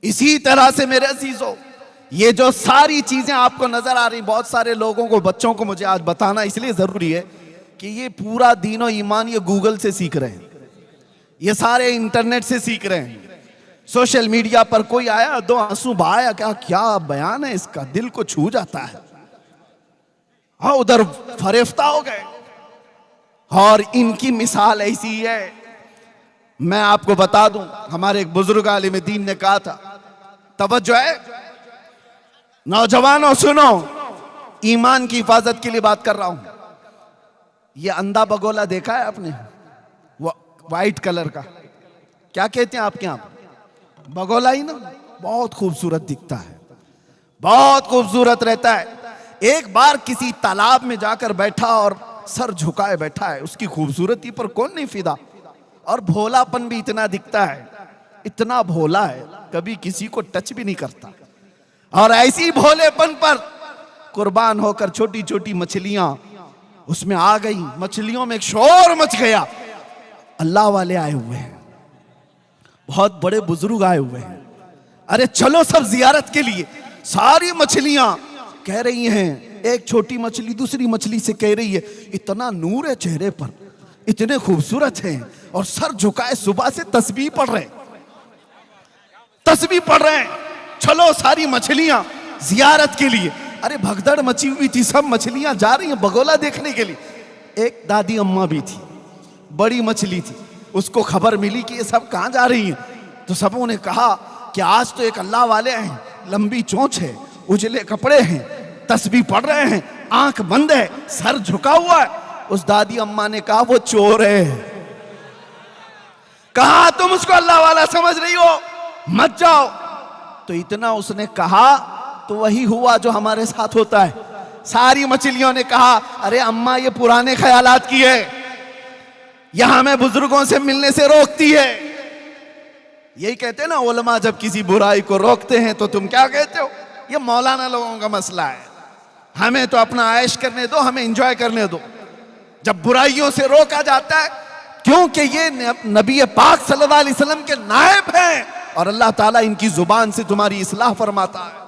इसी तरह से मेरे अजीजों, ये जो सारी चीजें आपको नजर आ रही, बहुत सारे लोगों को, बच्चों को मुझे आज बताना इसलिए जरूरी है कि ये पूरा दीन और ईमान ये गूगल से सीख रहे हैं, ये सारे इंटरनेट से सीख रहे हैं। सोशल मीडिया पर कोई आया, दो आंसू बहाया, क्या बयान है इसका, दिल को छू जाता है। हाँ, उधर फरेफ्ता हो गए। और इनकी मिसाल ऐसी है, मैं आपको बता दूं, हमारे एक बुजुर्ग आलिम दीन ने कहा था, तवज्जो है नौजवानों, सुनो, ईमान की हिफाजत के लिए बात कर रहा हूं। ये अंधा बगोला देखा है आपने, वो वाइट कलर का, क्या कहते हैं आपके यहां? बगोला ही ना, बहुत खूबसूरत दिखता है, बहुत खूबसूरत रहता है। एक बार किसी तालाब में जाकर बैठा और सर झुकाए बैठा है, उसकी खूबसूरती पर कौन नहीं फिदा, और भोलापन भी इतना दिखता है, इतना भोला है, कभी किसी को टच भी नहीं करता। और ऐसी भोलेपन पर कुर्बान होकर छोटी छोटी मछलियां उसमें आ गई, मछलियों में एक शोर मच गया। अल्लाह वाले आए हुए हैं, बहुत बड़े बुजुर्ग आए हुए हैं, अरे चलो सब जियारत के लिए। सारी मछलियां कह रही हैं, एक छोटी मछली दूसरी मछली से कह रही है, इतना नूर है चेहरे पर, इतने खूबसूरत हैं, और सर झुकाए सुबह से तस्बीह पढ़ रहे, तस्बीह पढ़ रहे हैं। चलो सारी मछलियां जियारत के लिए। अरे भगदड़ मची हुई थी, सब मछलियां जा रही हैं बगोला देखने के लिए। एक दादी अम्मा भी थी, बड़ी मछली थी, उसको खबर मिली कि ये सब कहां जा रही हैं, तो सबों ने कहा कि आज तो एक अल्लाह वाले हैं, लंबी चोंच है, उजले कपड़े हैं, तस्बीह पढ़ रहे हैं, आंख बंद है, सर झुका हुआ है। उस दादी अम्मा ने कहा वो चोर है। कहा तुम उसको अल्लाह वाला समझ रही हो, मत जाओ। तो इतना उसने कहा तो वही हुआ जो हमारे साथ होता है। सारी मछलियों ने कहा, अरे अम्मा ये पुराने ख्यालात की है, यह हमें बुजुर्गों से मिलने से रोकती है। यही कहते हैं ना उलमा, जब किसी बुराई को रोकते हैं तो तुम क्या कहते हो, ये मौलाना लोगों का मसला है, हमें तो अपना ऐश करने दो, हमें एंजॉय करने दो। जब बुराइयों से रोका जाता है, क्योंकि ये नबी पाक सल्लल्लाहु अलैहि वसल्लम के नायब हैं और अल्लाह ताला इनकी जुबान से तुम्हारी इस्लाह फरमाता है।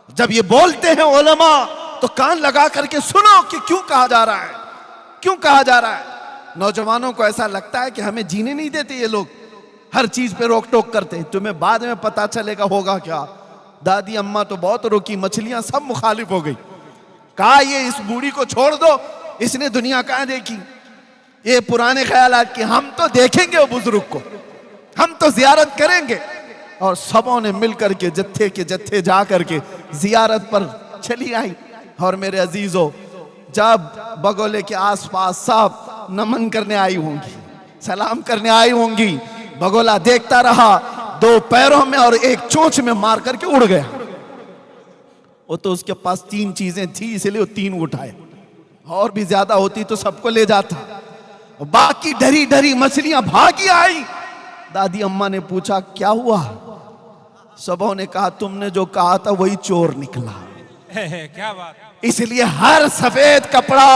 जब ये बोलते हैं उलमा तो कान लगा करके सुनो कि क्यों कहा जा रहा है, क्यों कहा जा रहा है। नौजवानों को ऐसा लगता है कि हमें जीने नहीं देते ये लोग, हर चीज पे रोक टोक करते हैं, तुम्हें बाद में पता चलेगा होगा क्या। दादी अम्मा तो बहुत रोकी, मछलियां सब मुखालिफ हो गई। कहा ये इस बूढ़ी को छोड़ दो, इसने दुनिया कहां देखी, ये पुराने ख्यालात की, हम तो देखेंगे वो बुजुर्ग को, हम तो जियारत करेंगे। और सबों ने मिलकर के जत्थे के जत्थे जा करके जियारत पर चली आई। और मेरे अजीजों, जब बगोले के आसपास सब नमन करने आई होंगी, सलाम करने आई होंगी, बगोला देखता रहा, 2 पैरों में और 1 चोंच में मार करके उड़ गया। वो तो उसके पास 3 चीजें थी, इसलिए वो 3 उठाए, और भी ज्यादा होती तो सबको ले जाता। बाकी डरी डरी मछलियां भागी आई। दादी अम्मा ने पूछा क्या हुआ? सबों ने कहा तुमने जो कहा था वही चोर निकला। क्या बात। इसलिए हर सफेद कपड़ा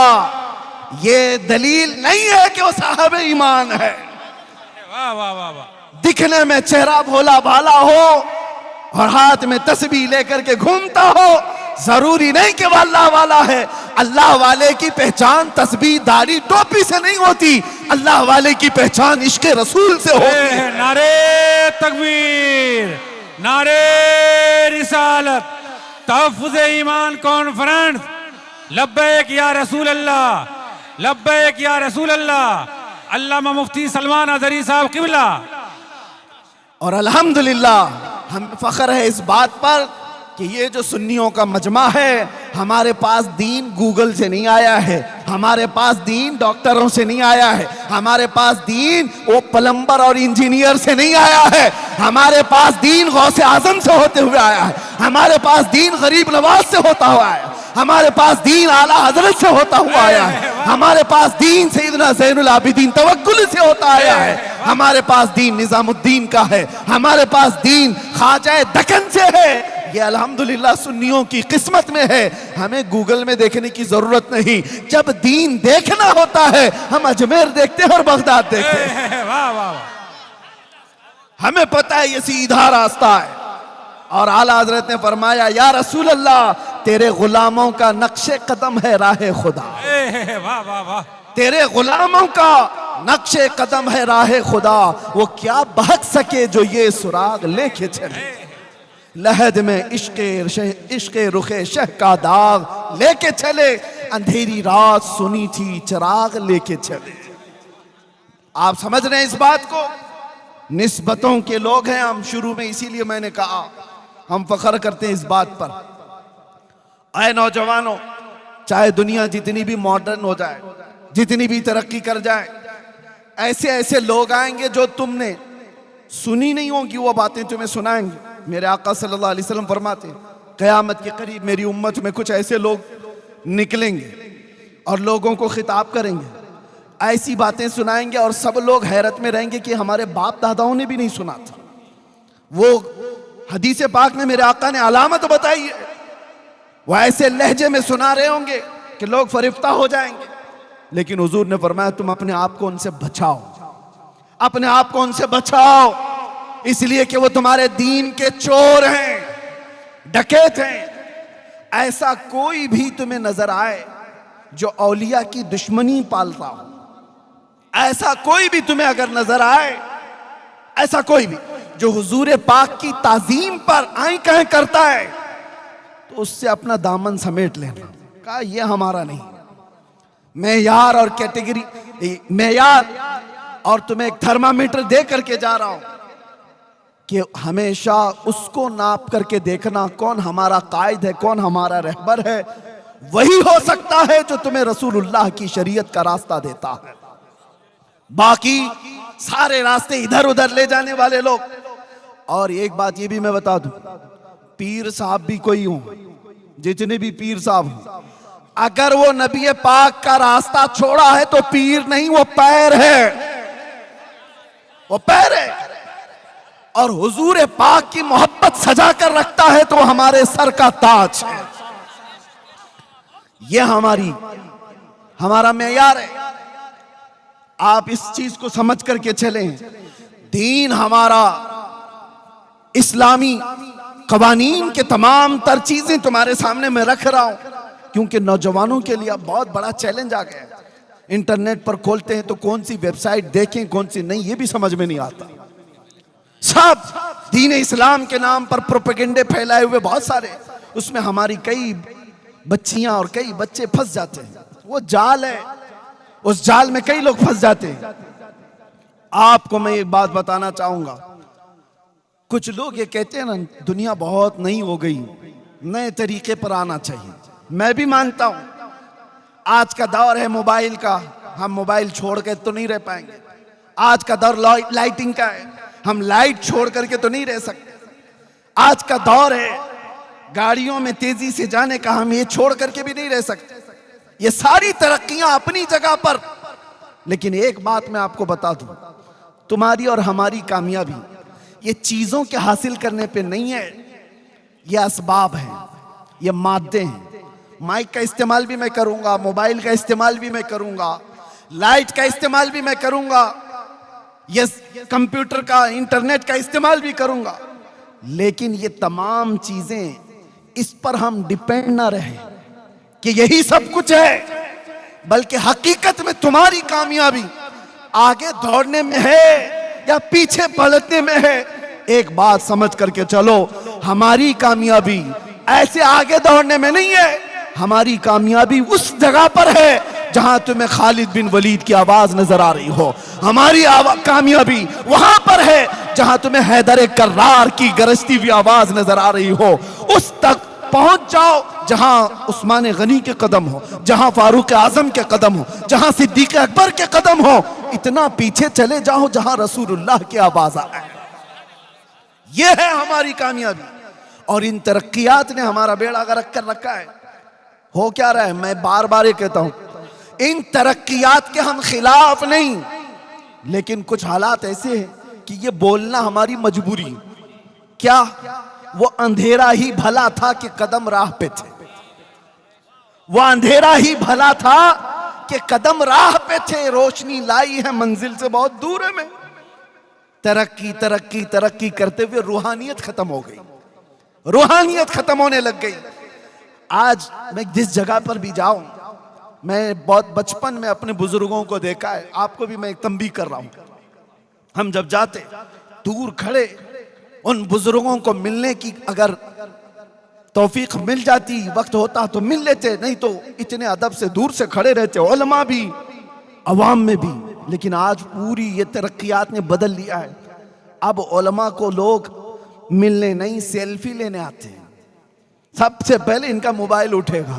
ये दलील नहीं है कि वो साहब ईमान है। वाह वाह वाह वाह। दिखने में चेहरा भोला भाला हो और हाथ में तस्बीह लेकर के घूमता हो, जरूरी नहीं कि वो अल्लाह वाला है। अल्लाह वाले की पहचान तस्बीह दाढ़ी टोपी से नहीं होती, अल्लाह वाले की पहचान इश्क रसूल से होती है। नारे तकबीर, नारे रिसालत, तहफ़्फ़ुज़ ईमान कॉन्फ्रेंस। लब्बैक या रसूल अल्लाह, लब्बैक या रसूल अल्लाह। अल्लामा मुफ्ती सलमान अज़हरी साहब क़िबला। और अल्हम्दुलिल्लाह हम फख्र है इस बात पर कि ये जो सुन्नियों का मजमा है, हमारे पास दीन गूगल से नहीं आया है, हमारे पास दीन डॉक्टरों से नहीं आया है, हमारे पास दीन वो प्लम्बर और इंजीनियर से नहीं आया है, हमारे पास दीन गौसे आजम से होते हुए आया है, हमारे पास दीन गरीब नवाज से होता हुआ आया, हमारे पास दीन आला हजरत से होता हुआ आया है, हमारे पास दीन सैयदना ज़ैनुल आबिदीन तवक्कुल से होता आया है, हमारे पास दीन निजामुद्दीन का है, हमारे पास दीन ख्वाजा दक्कन से है। ये अल्हम्दुलिल्लाह सुन्नियों की किस्मत में है, हमें गूगल में देखने की जरूरत नहीं। जब दीन देखना होता है हम अजमेर देखते हैं और बगदाद देखते हैं। वाह वाह। हमें पता है ये सीधा रास्ता है। और आला हजरत ने फरमाया या रसूल अल्लाह, तेरे गुलामों का नक्शे कदम है राह खुदा। वाह वाह वाह। तेरे गुलामों का नक्शे कदम है राह खुदा, वो क्या बहक सके जो ये सुराग लेके चले। लहद में इश्क़े रुखे शह का दाग लेके चले, अंधेरी रात सुनी थी चिराग लेके चले। आप समझ रहे हैं इस बात को? निस्बतों के लोग हैं हम, शुरू में इसीलिए मैंने कहा हम फख्र करते हैं इस बात पर। आए नौजवानों, चाहे दुनिया जितनी भी मॉडर्न हो जाए, जितनी भी तरक्की कर जाए, ऐसे ऐसे लोग आएंगे जो तुमने सुनी नहीं होगी वो बातें तुम्हें सुनाएंगे। मेरे आका सल्लल्लाहु अलैहि वसल्लम फरमाते हैं क़यामत के करीब मेरी उम्मत में कुछ ऐसे लोग निकलेंगे और लोगों को खिताब करेंगे, ऐसी बातें सुनाएंगे और सब लोग हैरत में रहेंगे कि हमारे बाप दादाओं ने भी नहीं सुना था। वो हदीस पाक में मेरे आका ने अलामत बताई है, वो ऐसे लहजे में सुना रहे होंगे कि लोग फरिफ्ता हो जाएंगे। लेकिन हुजूर ने फरमाया तुम अपने आप को उनसे बचाओ, अपने आप को उनसे बचाओ, इसलिए कि वो तुम्हारे दीन के चोर हैं, डकैत हैं। ऐसा कोई भी तुम्हें नजर आए जो औलिया की दुश्मनी पालता हो, ऐसा कोई भी तुम्हें अगर नजर आए, ऐसा कोई भी जो हुजूर पाक की ताजीम पर आई कहें करता है, तो उससे अपना दामन समेट लेना। कहा यह हमारा नहीं। मेयार और कैटेगरी, मेयार और तुम्हें एक थर्मामीटर दे करके जा रहा हूं कि हमेशा उसको नाप करके देखना कौन हमारा कायद है, कौन हमारा रहबर है। वही हो सकता है जो तुम्हें रसूलुल्लाह की शरीयत का रास्ता देता है। बाकी सारे रास्ते इधर उधर ले जाने वाले लोग। और एक बात ये भी मैं बता दूं, पीर साहब भी कोई हो, जितने भी पीर साहब हो, अगर वो नबी पाक का रास्ता छोड़ा है तो पीर नहीं, वो पैर है, वो पैर है। और हुजूर पाक की मोहब्बत सजा कर रखता है तो हमारे सर का ताज है। ये हमारा मेयार है। आप इस चीज को समझ करके चलें। दीन हमारा इस्लामी कवानीन के तमाम तर चीजें तुम्हारे सामने मैं रख रहा हूं, क्योंकि नौजवानों के लिए अब बहुत बड़ा चैलेंज आ गया है। इंटरनेट पर खोलते हैं तो कौन सी वेबसाइट देखें कौन सी नहीं, ये भी समझ में नहीं आता। सब दीन इस्लाम के नाम पर प्रोपेगेंडे फैलाए हुए बहुत सारे, उसमें हमारी कई बच्चियां और कई बच्चे फंस जाते हैं। वो जाल है, उस जाल में कई लोग फंस जाते हैं। आपको मैं एक बात बताना चाहूंगा, कुछ लोग ये कहते हैं ना दुनिया बहुत नई हो गई, नए तरीके पर आना चाहिए। मैं भी मानता हूं आज का दौर है मोबाइल का, हम मोबाइल छोड़ के तो नहीं रह पाएंगे। आज का दौर लाइटिंग का है, हम लाइट छोड़ करके तो नहीं रह सकते। आज का दौर है गाड़ियों में तेजी से जाने का, हम ये छोड़ करके भी नहीं रह सकते। ये सारी तरक्कियां अपनी जगह पर, लेकिन एक बात मैं आपको बता दूं, तुम्हारी और हमारी कामयाबी ये चीजों के हासिल करने पे नहीं है, ये असबाब हैं, ये मादे हैं। माइक का इस्तेमाल भी मैं करूंगा, मोबाइल का इस्तेमाल भी मैं करूंगा, लाइट का इस्तेमाल भी मैं करूंगा, ये कंप्यूटर का, इंटरनेट का इस्तेमाल भी करूंगा, लेकिन ये तमाम चीजें इस पर हम डिपेंड ना रहे कि यही सब कुछ है, बल्कि हकीकत में तुम्हारी कामयाबी आगे दौड़ने में है या पीछे पलटने में है। एक बात समझ करके चलो, हमारी कामयाबी ऐसे आगे दौड़ने में नहीं है, हमारी कामयाबी उस जगह पर है जहां तुम्हें खालिद बिन वलीद की आवाज नजर आ रही हो। हमारी कामयाबी वहां पर है जहां तुम्हें हैदर कर्रार की गरजती हुई आवाज नजर आ रही हो। उस तक पहुंच जाओ जहां उस्मान गनी के कदम हो, जहां फारूक आजम के कदम हो, जहां सिद्दीक अकबर के कदम हो। इतना पीछे चले जाओ जहां रसूलुल्लाह की आवाज आए। यह है हमारी कामयाबी, और इन तरक्कियात ने हमारा बेड़ा गर्क कर रखा है। हो क्या रहा है, मैं बार बार ये कहता हूं, इन तरक्कियात के हम खिलाफ नहीं, लेकिन कुछ हालात ऐसे हैं कि ये बोलना हमारी मजबूरी। क्या वो अंधेरा ही भला था कि कदम राह पे थे, वो अंधेरा ही भला था कि कदम राह पे थे, रोशनी लाई है मंजिल से बहुत दूर है में। तरक्की तरक्की तरक्की करते हुए रूहानियत खत्म हो गई, रूहानियत खत्म होने लग गई। आज मैं जिस जगह पर भी जाऊं, मैं बहुत बचपन में अपने बुजुर्गों को देखा है, आपको भी मैं एक तंबीह कर रहा हूं। हम जब जाते दूर खड़े उन बुजुर्गों को मिलने की अगर तौफीक मिल जाती, वक्त होता तो मिल लेते, नहीं तो इतने अदब से दूर से खड़े रहते, उलमा भी अवाम में भी। लेकिन आज पूरी ये तरक्कियात ने बदल लिया है। अब उलमा को लोग मिलने नहीं, सेल्फी लेने आते हैं। सबसे पहले इनका मोबाइल उठेगा,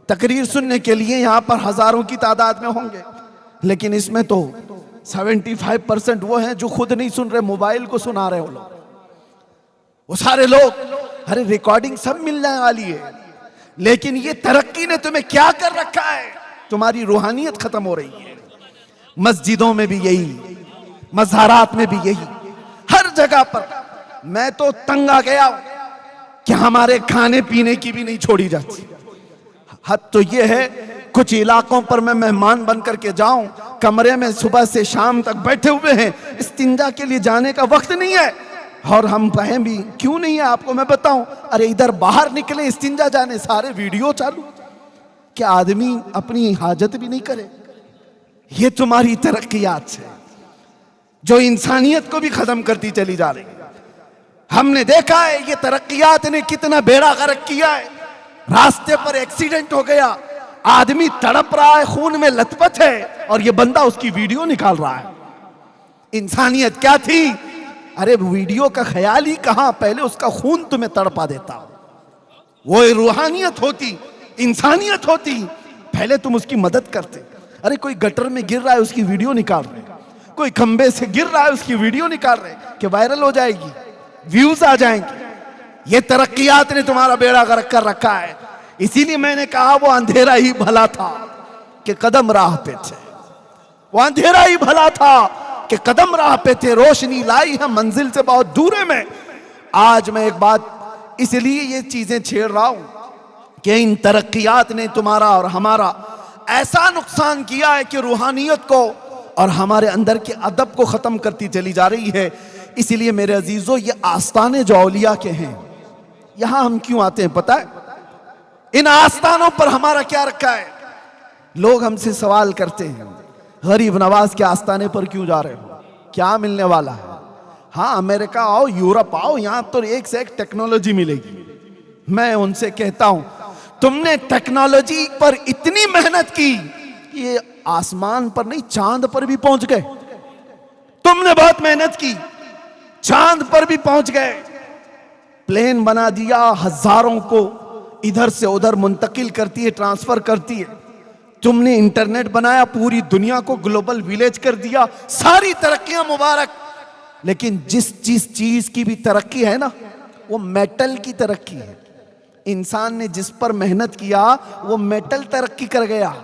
तकरीर सुनने के लिए यहां पर हजारों की तादाद में होंगे, लेकिन इसमें तो 75% वो हैं जो खुद नहीं सुन रहे, मोबाइल को सुना रहे हो लोग। वो सारे लोग, अरे रिकॉर्डिंग सब मिलने वाली है, लेकिन ये तरक्की ने तुम्हें क्या कर रखा है, तुम्हारी रूहानियत खत्म हो रही है। मस्जिदों में भी यही, मज़ारात में भी यही, हर जगह पर। मैं तो तंग आ गया कि हमारे खाने पीने की भी नहीं छोड़ी जाती। हद तो ये है, कुछ इलाकों पर मैं मेहमान बन करके जाऊं, कमरे में सुबह से शाम तक बैठे हुए हैं, इस्तिंजा के लिए जाने का वक्त नहीं है। और हम कहें भी क्यों नहीं है, आपको मैं बताऊं, अरे इधर बाहर निकले इस्तिंजा जाने, सारे वीडियो चालू, कि आदमी अपनी हाजत भी नहीं करे। ये तुम्हारी तरक्कियात है जो इंसानियत को भी खत्म करती चली जा रही है। हमने देखा है ये तरक्कियात ने कितना बेड़ा गर्क किया है। रास्ते पर एक्सीडेंट हो गया, आदमी तड़प रहा है, खून में लथपथ है, और ये बंदा उसकी वीडियो निकाल रहा है। इंसानियत क्या थी? अरे वीडियो का ख्याल ही कहां, पहले उसका खून तुम्हें तड़पा देता। वो रूहानियत होती, इंसानियत होती, पहले तुम उसकी मदद करते। अरे कोई गटर में गिर रहा है, उसकी वीडियो निकाल रहे, कोई खंबे से गिर रहा है, उसकी वीडियो निकाल रहे कि वायरल हो जाएगी, व्यूज आ जाएंगे। ये तरक्कियात ने तुम्हारा बेड़ा गर्क कर रखा है। इसीलिए मैंने कहा वो अंधेरा ही भला था कि कदम राह पे थे, वो अंधेरा ही भला था कि कदम राह पे थे, रोशनी लाई है मंजिल से बहुत दूर है में। आज मैं एक बात इसलिए ये चीजें छेड़ रहा हूं कि इन तरक्कियात ने तुम्हारा और हमारा ऐसा नुकसान किया है कि रूहानियत को और हमारे अंदर के अदब को खत्म करती चली जा रही है। इसीलिए मेरे अजीजों, ये आस्ताने जो औलिया के हैं, यहां हम क्यों आते हैं पता है? इन आस्तानों पर हमारा क्या रखा है? लोग हमसे सवाल करते हैं, गरीब नवाज के आस्ताने पर क्यों जा रहे हो, क्या मिलने वाला है? हाँ, अमेरिका आओ, यूरोप आओ, यहां तो एक से एक टेक्नोलॉजी मिलेगी। मैं उनसे कहता हूं, तुमने टेक्नोलॉजी पर इतनी मेहनत की कि ये आसमान पर नहीं, चांद पर भी पहुंच गए। तुमने बहुत मेहनत की, चांद पर भी पहुंच गए, प्लेन बना दिया, हजारों को इधर से उधर मुंतकिल करती है, ट्रांसफर करती है। तुमने इंटरनेट बनाया, पूरी दुनिया को ग्लोबल विलेज कर दिया, सारी तरक्कियां मुबारक। लेकिन जिस चीज की भी तरक्की है ना, वो मेटल की तरक्की है। इंसान ने जिस पर मेहनत किया वो मेटल तरक्की कर गया।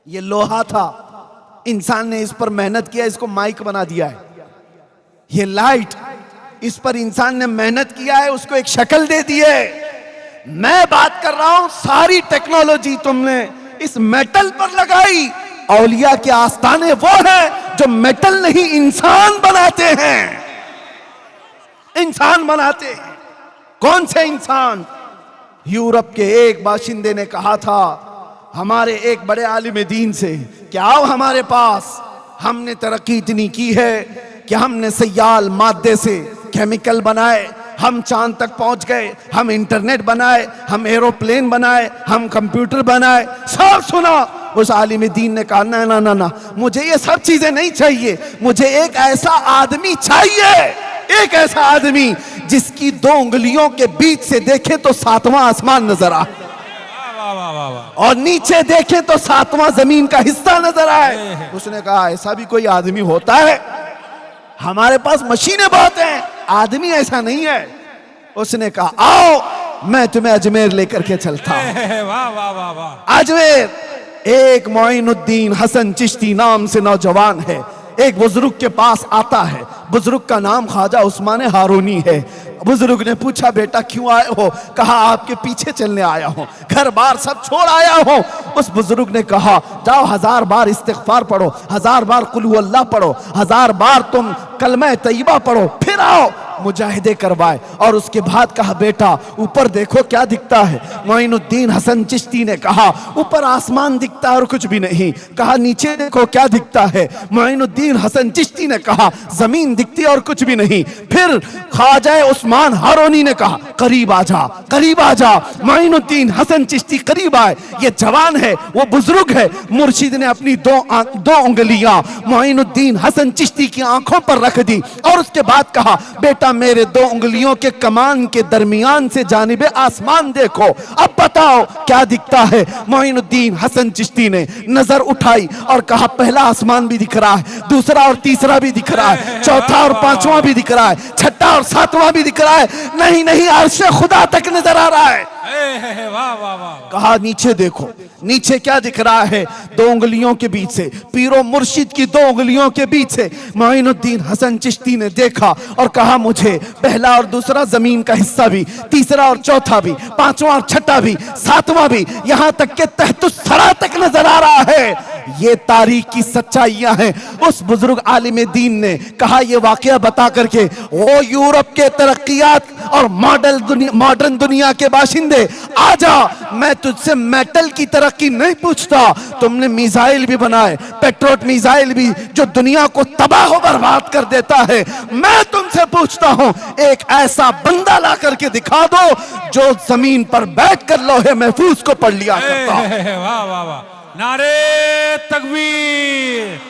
ये लोहा था, इंसान ने इस पर मेहनत किया, इसको माइक बना दिया है। ये लाइट, इस पर इंसान ने मेहनत किया है, उसको एक शक्ल दे दी है। मैं बात कर रहा हूं, सारी टेक्नोलॉजी तुमने इस मेटल पर लगाई। औलिया के आस्थाने वो हैं जो मेटल नहीं इंसान बनाते हैं, इंसान बनाते हैं। कौन से इंसान? यूरोप के एक बाशिंदे ने कहा था हमारे एक बड़े आलिम दीन से कि आओ हमारे पास, हमने तरक्की इतनी की है कि हमने सयाल मादे से केमिकल बनाए, हम चांद तक पहुंच गए, हम इंटरनेट बनाए, हम एरोप्लेन बनाए, हम कंप्यूटर बनाए, सब सुना। उस आलिम दीन ने कहा ना ना ना ना, मुझे ये सब चीजें नहीं चाहिए, मुझे एक ऐसा आदमी चाहिए, एक ऐसा आदमी जिसकी 2 उंगलियों के बीच से देखे तो 7वां आसमान नजर आए, और नीचे देखे तो 7वां जमीन का हिस्सा नजर आए। उसने कहा ऐसा भी कोई आदमी होता है? हमारे पास मशीनें बहुत हैं, आदमी ऐसा नहीं है। उसने कहा आओ मैं तुम्हें अजमेर लेकर के चलता हूं। वाह वाह वाह वाह। अजमेर, एक मोइनुद्दीन हसन चिश्ती नाम से नौजवान है, एक बुजुर्ग के पास आता है। बुजुर्ग का नाम ख्वाजा उस्मान हारूनी है। बुजुर्ग ने पूछा बेटा क्यों आए हो? कहा आपके पीछे चलने आया हूं, घर बार सब छोड़ आया हूं। उस बुजुर्ग ने कहा जाओ 1000 बार इस्तिग़फ़ार पढ़ो, 1000 बार कुल हु अल्लाह पढ़ो, 1000 बार तुम कलमा तैयबा पढ़ो, फिर आओ मुजाहिदे करवाए। और उसके बाद कहा बेटा ऊपर देखो क्या दिखता है? मोइनुद्दीन हसन चिश्ती ने कहा ऊपर आसमान दिखता है और कुछ भी नहीं। कहा नीचे देखो क्या दिखता है? मोइनुद्दीन हसन चिश्ती ने कहा जमीन दिखती है और कुछ भी नहीं। फिर ख्वाजा उस्मान हारूनी ने कहा करीब आ जा, करीब आ जा। मोइनुद्दीन हसन चिश्ती करीब आए। ये जवान है, वो बुजुर्ग है। मुर्शिद ने अपनी दो उंगलियां मोइनुद्दीन हसन चिश्ती की आंखों पर रख दी और उसके बाद कहा बेटा मेरे 2 उंगलियों के कमान के दरमियान से जानिबे आसमान देखो, अब बताओ क्या दिखता है? मोइनुद्दीन हसन चिश्ती ने नजर उठाई और कहा पहला आसमान भी दिख रहा है, दूसरा और तीसरा भी दिख रहा है, चौथा और 5वां भी दिख रहा है, छठा और 7वां भी दिख रहा है। नहीं नहीं, अर्श खुदा तक नजर आ रहा है। वाह वाह वाह। कहा नीचे देखो, नीचे क्या दिख रहा है? 2 उंगलियों के बीच से, पीरो मुर्शिद की 2 उंगलियों के बीच से मोइनुद्दीन हसन चिश्ती ने देखा और कहा मुझे पहला और दूसरा जमीन का हिस्सा भी, तीसरा और चौथा भी, 5वां और छठा भी, 7वां भी, यहां तक के तहतुस सरा तक नजर आ रहा है। ये तारीख की सच्चाइयां हैं। उस बुजुर्ग आलिम दीन ने कहा ये वाकया बता करके वो यूरोप के तरक्कियात और मॉडर्न दुनिया के बाशिंदे आजा, मैं तुझसे मेटल की तरक्की नहीं पूछता। तुमने मिसाइल भी बनाए, पेट्रोट मिसाइल भी, जो दुनिया को तबाह बर्बाद कर देता है। मैं तुमसे पूछता हूं एक ऐसा बंदा ला करके दिखा दो जो जमीन पर बैठ कर लोहे महफूज को पढ़ लिया करता। वाह वाह वाह। नारे तकबीर,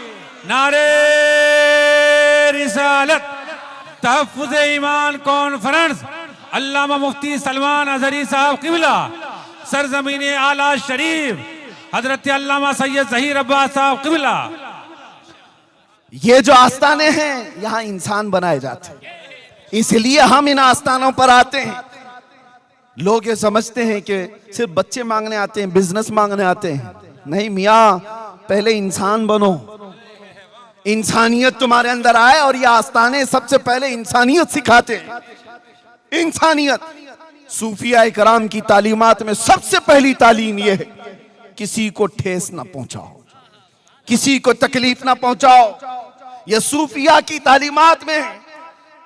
नारे रिसालत, तहफ़्फ़ुज़ ईमान कॉन्फ्रेंस, अल्लामा मुफ्ती सलमान अज़हरी साहब क़िबला, सरज़मीन आला शरीफ, हजरत अल्लामा सैयद ज़हीर अब्बास साहब क़िबला। ये जो आस्थाने हैं यहां इंसान बनाए जाते हैं, इसलिए हम इन आस्थानों पर आते हैं। लोग ये समझते हैं कि सिर्फ बच्चे मांगने आते हैं, बिजनेस मांगने आते हैं। नहीं मियाँ, पहले इंसान बनो, इंसानियत तुम्हारे अंदर आए। और ये आस्थाने सबसे पहले इंसानियत सिखाते हैं, इंसानियत। सूफिया इकराम की तालीमात में सबसे पहली तालीम यह है किसी को ठेस ना पहुंचाओ, किसी को तकलीफ ना पहुंचाओ। यह सूफिया की तालीमात में है।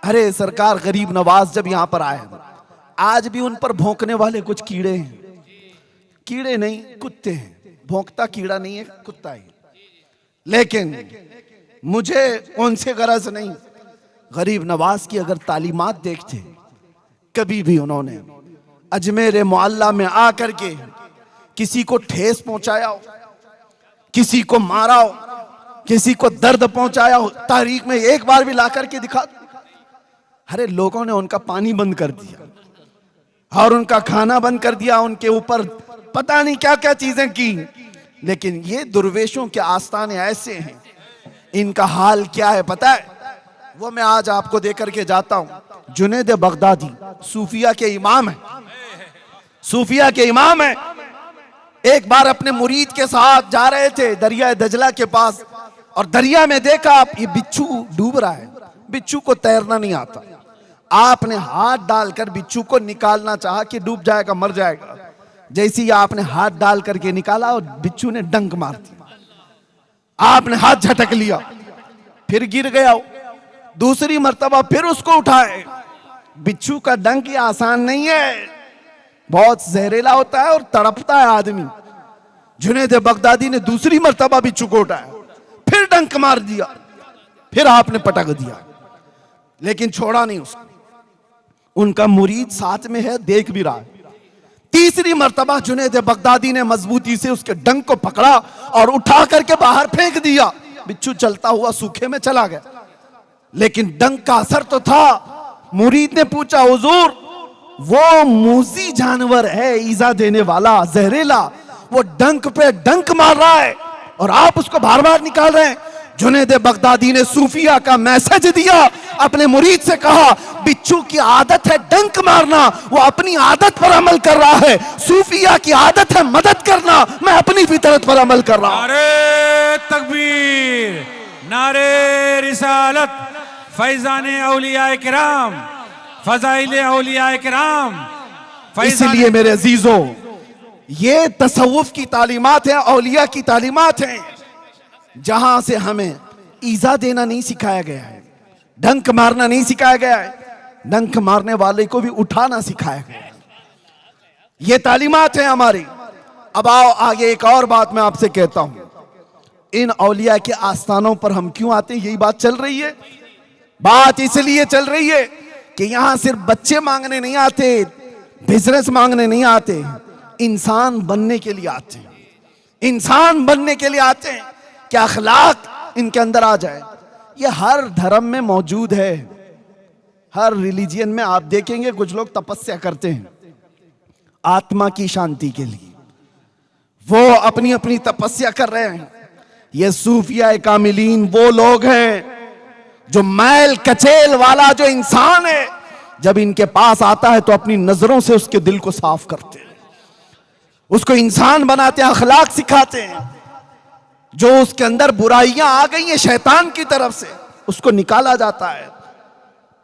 अरे सरकार गरीब नवाज जब यहां पर आए, आज भी उन पर भौंकने वाले कुछ कीड़े हैं। कीड़े नहीं, कुत्ते हैं। भौंकता कीड़ा नहीं है, कुत्ता है। लेकिन मुझे उनसे गरज नहीं। गरीब नवाज की अगर तालीमात देखते, कभी भी उन्होंने अजमेर मोहल्ला में आकर के किसी को ठेस पहुंचाया हो, किसी को मारा हो, किसी को दर्द पहुंचाया हो, तारीख में एक बार भी ला करके दिखा दो। अरे लोगों ने उनका पानी बंद कर दिया और उनका खाना बंद कर दिया, उनके ऊपर पता नहीं क्या क्या चीजें की। लेकिन ये दुर्वेशों के आस्थाने ऐसे हैं, इनका हाल क्या है पता है? वो मैं आज आपको देकर के जाता हूं। जुनैद बगदादी सूफिया के इमाम है, सूफिया के इमाम है। एक बार अपने मुरीद के साथ जा रहे थे दरिया दजला के पास, और दरिया में देखा ये बिच्छू डूब रहा है। बिच्छू को तैरना नहीं आता, आपने हाथ डालकर बिच्छू को निकालना चाहा कि डूब जाएगा, मर जाएगा। जैसे ही आपने हाथ डाल करके निकाला और बिच्छू ने डंक मार दिया, आपने हाथ झटक लिया, फिर गिर गया। दूसरी मर्तबा फिर उसको उठाए। बिच्छू का डंक ये आसान नहीं है, बहुत जहरीला होता है और तड़पता है आदमी। जुनैद बगदादी ने दूसरी मर्तबा बिच्छू को उठाया, फिर डंक मार दिया, फिर आपने पटक दिया, लेकिन छोड़ा नहीं उसको। उनका मुरीद साथ में है, देख भी रहा है। तीसरी मर्तबा जुनैद बगदादी ने मजबूती से उसके डंक को पकड़ा और उठा करके बाहर फेंक दिया। बिच्छू चलता हुआ सूखे में चला गया, लेकिन डंक का असर तो था। मुरीद ने पूछा, हुजूर वो मूजी जानवर है, ईजा देने वाला, जहरीला, वो डंक पे डंक मार रहा है और आप उसको बार बार निकाल रहे हैं। जुनैद बगदादी ने सूफिया का मैसेज दिया, अपने मुरीद से कहा, बिच्छू की आदत है डंक मारना, वो अपनी आदत पर अमल कर रहा है। सूफिया की आदत है मदद करना, मैं अपनी फितरत पर अमल कर रहा हूं। नारे तकबीर, नारे रिसालत, फैजान औलिया किराम, फजाइल औलिया किराम। इसलिए मेरे अजीजों, ये तसव्वुफ की तालीमात है, औलिया की तालीमात है, जहां से हमें ईजा देना नहीं सिखाया गया है, डंक मारना नहीं सिखाया गया है, डंक मारने वाले को भी उठाना सिखाया गया है। ये तालीमात है हमारी। अब आओ आगे एक और बात मैं आपसे कहता हूं, इन औलिया के आस्थानों पर हम क्यों आते हैं? यही बात चल रही है। बात इसलिए चल रही है कि यहां सिर्फ बच्चे मांगने नहीं आते, बिजनेस मांगने नहीं आते, इंसान बनने के लिए आते हैं। इंसान बनने के लिए आते हैं कि अखलाक इनके अंदर आ जाए। ये हर धर्म में मौजूद है, हर रिलीजियन में आप देखेंगे कुछ लोग तपस्या करते हैं आत्मा की शांति के लिए, वो अपनी अपनी तपस्या कर रहे हैं। ये सूफिया कामिलीन वो लोग हैं जो मैल कचेल वाला जो इंसान है, जब इनके पास आता है तो अपनी नजरों से उसके दिल को साफ करते हैं, उसको इंसान बनाते हैं, अखलाक सिखाते हैं। जो उसके अंदर बुराइयां आ गई हैं शैतान की तरफ से, उसको निकाला जाता है।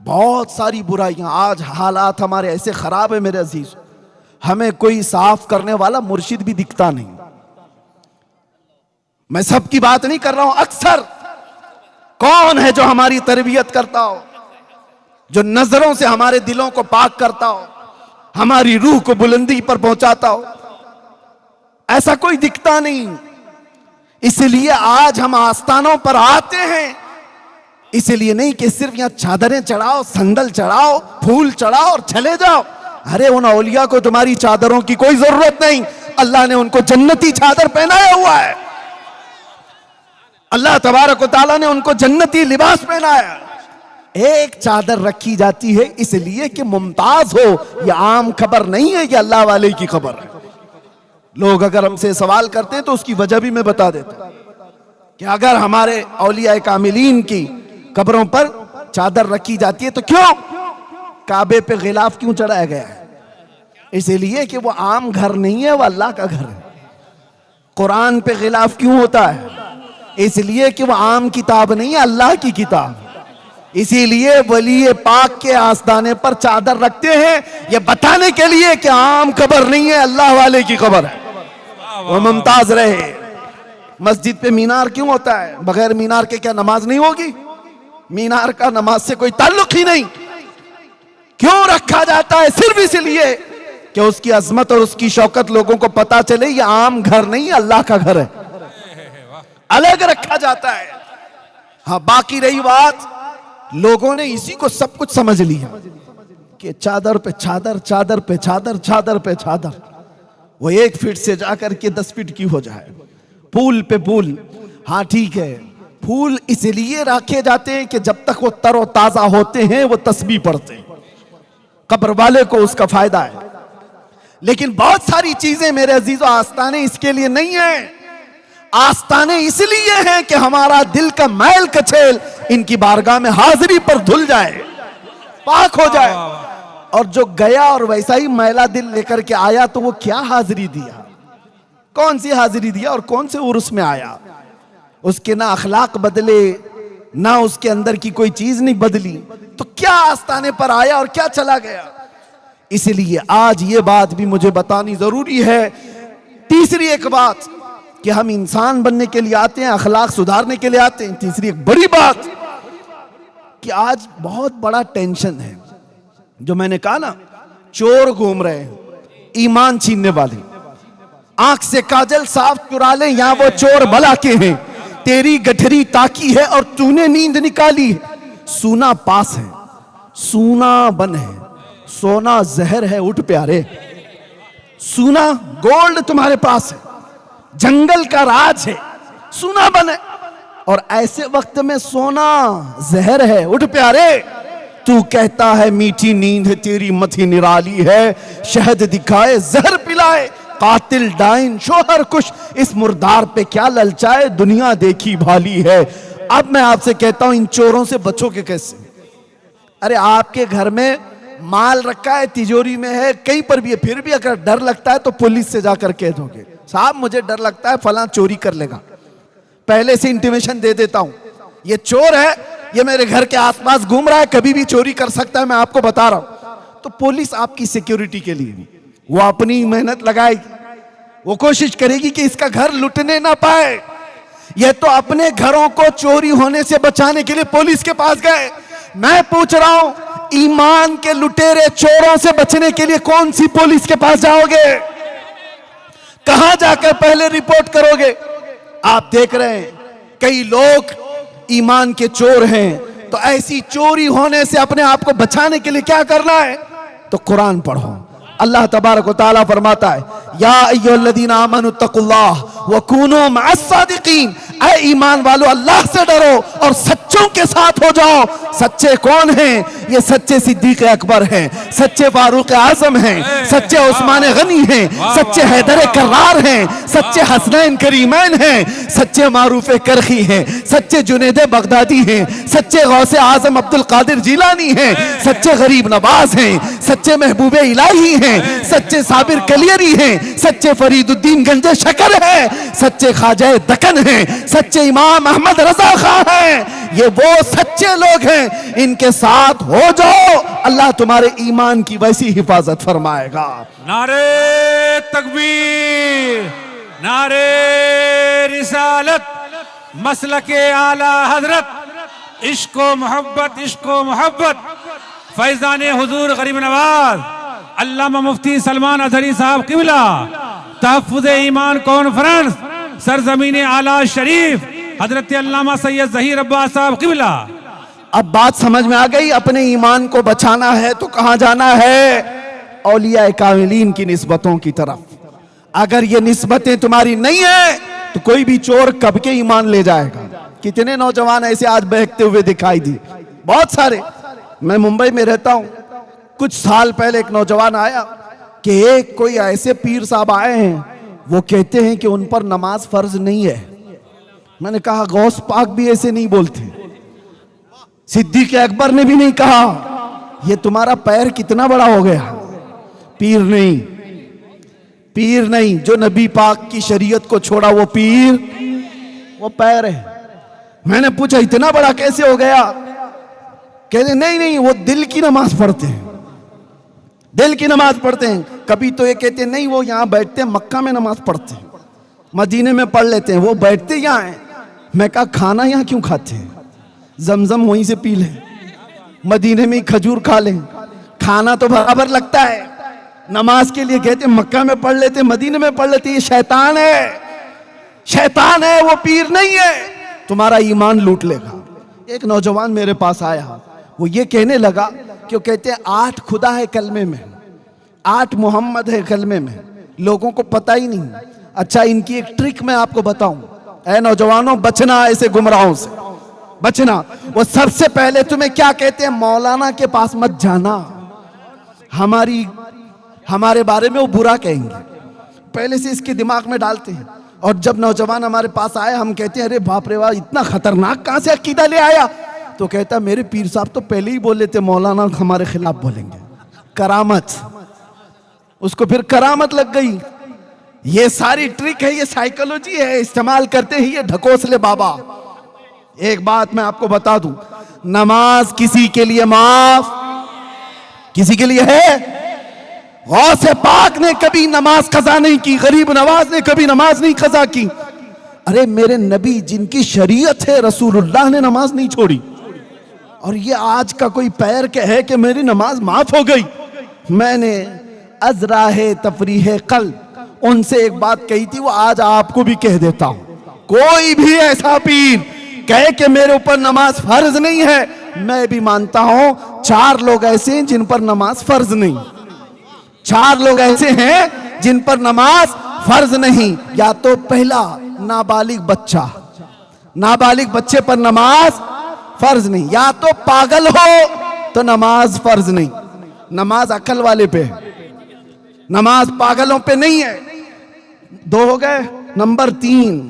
बहुत सारी बुराइयां, आज हालात हमारे ऐसे खराब है मेरे अजीज, हमें कोई साफ करने वाला मुर्शिद भी दिखता नहीं। मैं सबकी बात नहीं कर रहा हूं, अक्सर कौन है जो हमारी तरबियत करता हो, जो नजरों से हमारे दिलों को पाक करता हो, हमारी रूह को बुलंदी पर पहुंचाता हो? ऐसा कोई दिखता नहीं। इसलिए आज हम आस्थानों पर आते हैं, इसलिए नहीं कि सिर्फ यहां चादरें चढ़ाओ, संदल चढ़ाओ, फूल चढ़ाओ और चले जाओ। अरे उन औलिया को तुम्हारी चादरों की कोई जरूरत नहीं, अल्लाह ने उनको जन्नती चादर पहनाया हुआ है। अल्लाह तबारक व तआला ने उनको जन्नती लिबास पहनाया। एक चादर रखी जाती है इसलिए कि मुमताज हो, यह आम खबर नहीं है, यह अल्लाह वाले की खबर है। लोग अगर हमसे सवाल करते हैं तो उसकी वजह भी मैं बता देता हूं कि अगर हमारे औलिया कामिलीन की कब्रों पर चादर रखी जाती है तो क्यों काबे पे गिलाफ क्यों चढ़ाया गया है? इसलिए कि वो आम घर नहीं है, वो अल्लाह का घर है। कुरान पे गिलाफ क्यों होता है? इसलिए कि वो आम किताब नहीं है, अल्लाह की किताब। इसीलिए वली पाक के आस्ताने पर चादर रखते हैं, ये बताने के लिए कि आम कब्र नहीं है, अल्लाह वाले की कब्र है, वो मुमताज रहे। मस्जिद पे मीनार क्यों होता है? बगैर मीनार के क्या नमाज नहीं होगी? मीनार का नमाज से कोई ताल्लुक ही नहीं। क्यों रखा जाता है? सिर्फ इसलिए कि उसकी अजमत और उसकी शौकत लोगों को पता चले, ये आम घर नहीं है, अल्लाह का घर है, अलग रखा जाता है। हाँ, बाकी रही बात, लोगों ने इसी को सब कुछ समझ लिया कि चादर पे चादर, चादर पे चादर, चादर पे चादर, वो 1 फीट से जाकर के 10 फीट की हो जाए, पुल पे पुल। हाँ ठीक है, फूल इसलिए रखे जाते हैं कि जब तक वो तरोताजा होते हैं वो तस्बीह पढ़ते हैं, कब्र वाले को उसका फायदा है। लेकिन बहुत सारी चीजें मेरे अजीजों, आस्ताने इसके लिए नहीं है। आस्ताने इसलिए हैं कि हमारा दिल का मैल कचेल इनकी बारगाह में हाजिरी पर धुल जाए, पाक हो जाए। और जो गया और वैसा ही मैला दिल लेकर के आया तो वो क्या हाजिरी दिया, कौन सी हाजिरी दिया और कौन से उर्स में आया। उसके ना अखलाक बदले, ना उसके अंदर की कोई चीज नहीं बदली, तो क्या आस्ताने पर आया और क्या चला गया। इसलिए आज ये बात भी मुझे बतानी जरूरी है। तीसरी एक बात कि हम इंसान बनने के लिए आते हैं, अखलाक सुधारने के लिए आते हैं। तीसरी एक बड़ी बात कि आज बहुत बड़ा टेंशन है, जो मैंने कहा ना, चोर घूम रहे हैं, ईमान छीनने वाले। आंख से काजल साफ चुरा ले, यहां वो चोर भला के हैं। तेरी गठरी ताकी है और तूने नींद निकाली है। सूना पास है, सूना बन है, सोना जहर है, उठ प्यारे। सूना गोल्ड तुम्हारे पास है, जंगल का राज है, सूना बन है, और ऐसे वक्त में सोना जहर है, उठ प्यारे। तू कहता है मीठी नींद है, तेरी मथी निराली है। शहद दिखाए जहर पिलाए, कातिल डाइन शोहर कुश, इस मुर्दार पे क्या ललचाए, दुनिया देखी भाली है। अब मैं आपसे कहता हूं, इन चोरों से बचोगे कैसे। अरे आपके घर में माल रखा है, तिजोरी में है, कहीं पर भी है, फिर भी अगर डर लगता है तो पुलिस से जाकर कह दोगे, साहब मुझे डर लगता है फलां चोरी कर लेगा, पहले से इंटीमेशन दे देता हूं, ये चोर है, ये मेरे घर के आसपास घूम रहा है, कभी भी चोरी कर सकता है, मैं आपको बता रहा हूं। तो पुलिस आपकी सिक्योरिटी के लिए वो अपनी मेहनत लगाएगी, वो कोशिश करेगी कि इसका घर लुटने ना पाए। ये तो अपने घरों को चोरी होने से बचाने के लिए पुलिस के पास गए। मैं पूछ रहा हूं, ईमान के लुटेरे चोरों से बचने के लिए कौन सी पुलिस के पास जाओगे, कहां जाकर पहले रिपोर्ट करोगे। आप देख रहे हैं कई लोग ईमान के चोर हैं, तो ऐसी चोरी होने से अपने आप को बचाने के लिए क्या करना है, तो कुरान पढ़ो। अल्लाह तबारक व तआला फरमाता है, या अय्युहल्लज़ीना आमनु तक़ुल्लाह व कूनू मअस सादिक़ीन, ऐ ईमान वालों अल्लाह से डरो और सच्चों के साथ हो जाओ। सच्चे कौन हैं, ये सच्चे सिद्दीक़ अकबर हैं, सच्चे फारूक आज़म हैं, सच्चे उस्मान गनी हैं, सच्चे हैदर कर्रार हैं, सच्चे हसनैन करीमैन हैं, सच्चे मारूफ करखी हैं, सच्चे जुनैद बगदादी हैं, सच्चे गौसे आज़म अब्दुल कादिर जिलानी हैं, सच्चे गरीब नवाज हैं, सच्चे महबूबे इलाही हैं, सच्चे साबिर कलियरी हैं, सच्चे फरीदुद्दीन गंजे शकर हैं, सच्चे ख्वाजा दक्कन हैं, सच्चे इमाम अहमद रजा खां हैं। ये वो सच्चे लोग हैं, इनके साथ हो जाओ, अल्लाह तुम्हारे ईमान की वैसी हिफाजत फरमाएगा। नारे तकबीर, नारे रिसालत, मसलके आला हजरत, इश्को मोहब्बत, इश्को मोहब्बत, फैजान हुजूर गरीब नवाज अल्लामा मुफ्ती सलमान अजहरी साहब किबला, तहफ़्फ़ुज़ ईमान कॉन्फ्रेंस सरजमीन आला शरीफ हजरत अल्लामा सैयद ज़हीर अब्बास साहब किबला। अब बात समझ में आ गई, अपने ईमान को बचाना है तो कहां जाना है, औलिया कामिलीन की निस्बतों की तरफ। अगर ये निस्बतें तुम्हारी नहीं है तो कोई भी चोर कब के ईमान ले जाएगा। कितने नौजवान ऐसे आज बहकते हुए दिखाई दी, बहुत सारे। मैं मुंबई में रहता हूं, कुछ साल पहले एक नौजवान आया कि एक कोई ऐसे पीर साहब आए हैं, वो कहते हैं कि उन पर नमाज फर्ज नहीं है। मैंने कहा गौस पाक भी ऐसे नहीं बोलते, सिद्दीक़ अकबर ने भी नहीं कहा। ये तुम्हारा पैर कितना बड़ा हो गया, पीर नहीं, पीर नहीं, जो नबी पाक की शरीयत को छोड़ा वो पीर, वो पैर है। मैंने पूछा इतना बड़ा कैसे हो गया, कहते नहीं नहीं वो दिल की नमाज पढ़ते हैं, दिल की नमाज पढ़ते हैं। कभी तो ये कहते नहीं वो यहां बैठते हैं, मक्का में नमाज पढ़ते हैं, मदीने में पढ़ लेते हैं, वो बैठते यहाँ हैं। मैं कहा खाना यहाँ क्यों खाते हैं, जमजम वहीं से पी लें, मदीने में ही खजूर खा लें, खाना तो बराबर लगता है। नमाज के लिए कहते मक्का में पढ़ लेते, मदीने में पढ़ लेते। ये शैतान है, शैतान है, वो पीर नहीं है, तुम्हारा ईमान लूट लेगा। एक नौजवान मेरे पास आया, वो ये कहने लगा कि वो कहते हैं 8 खुदा है कलमे में, 8 मोहम्मद है कलमे में, लोगों को पता ही नहीं। अच्छा इनकी एक ट्रिक मैं आपको बताऊं, ऐ नौजवानों, बचना ऐसे गुमराहों से, बचना। वो सबसे पहले तुम्हें क्या कहते हैं, मौलाना के पास मत जाना, हमारे बारे में वो बुरा कहेंगे, पहले से इसके दिमाग में डालते हैं। और जब नौजवान हमारे पास आए, हम कहते हैं अरे बाप रे वाह, इतना खतरनाक कहां से अकीदा ले आया? तो कहता मेरे पीर साहब तो पहले ही बोले थे मौलाना हमारे खिलाफ बोलेंगे। करामत, उसको फिर करामत लग गई। ये सारी ट्रिक है, ये साइकोलॉजी है, इस्तेमाल करते हैं ये ढकोसले बाबा। एक बात मैं आपको बता दूं, नमाज किसी के लिए माफ, किसी के लिए है। गौसे पाक ने कभी नमाज कज़ा नहीं की, गरीब नवाज ने कभी नमाज नहीं कज़ा की। अरे मेरे नबी जिनकी शरीयत है, रसूलुल्लाह ने नमाज नहीं छोड़ी। और ये आज का कोई पैर के है कि मेरी नमाज माफ हो गई। मैंने अज़राहे तफरीह कल उनसे एक बात कही थी, वो आज आपको भी कह देता हूं। कोई भी ऐसा पीर कहे कि मेरे ऊपर नमाज फर्ज नहीं है, मैं भी मानता हूं 4 लोग ऐसे हैं जिन पर नमाज फर्ज नहीं। 4 लोग ऐसे हैं जिन पर नमाज फर्ज नहीं। या तो पहला, नाबालिग बच्चा, नाबालिग बच्चे पर नमाज फर्ज नहीं। या तो पागल हो तो नमाज फर्ज नहीं, नमाज अकल वाले पे है, नमाज पागलों पे नहीं है। 2 हो गए। नंबर 3,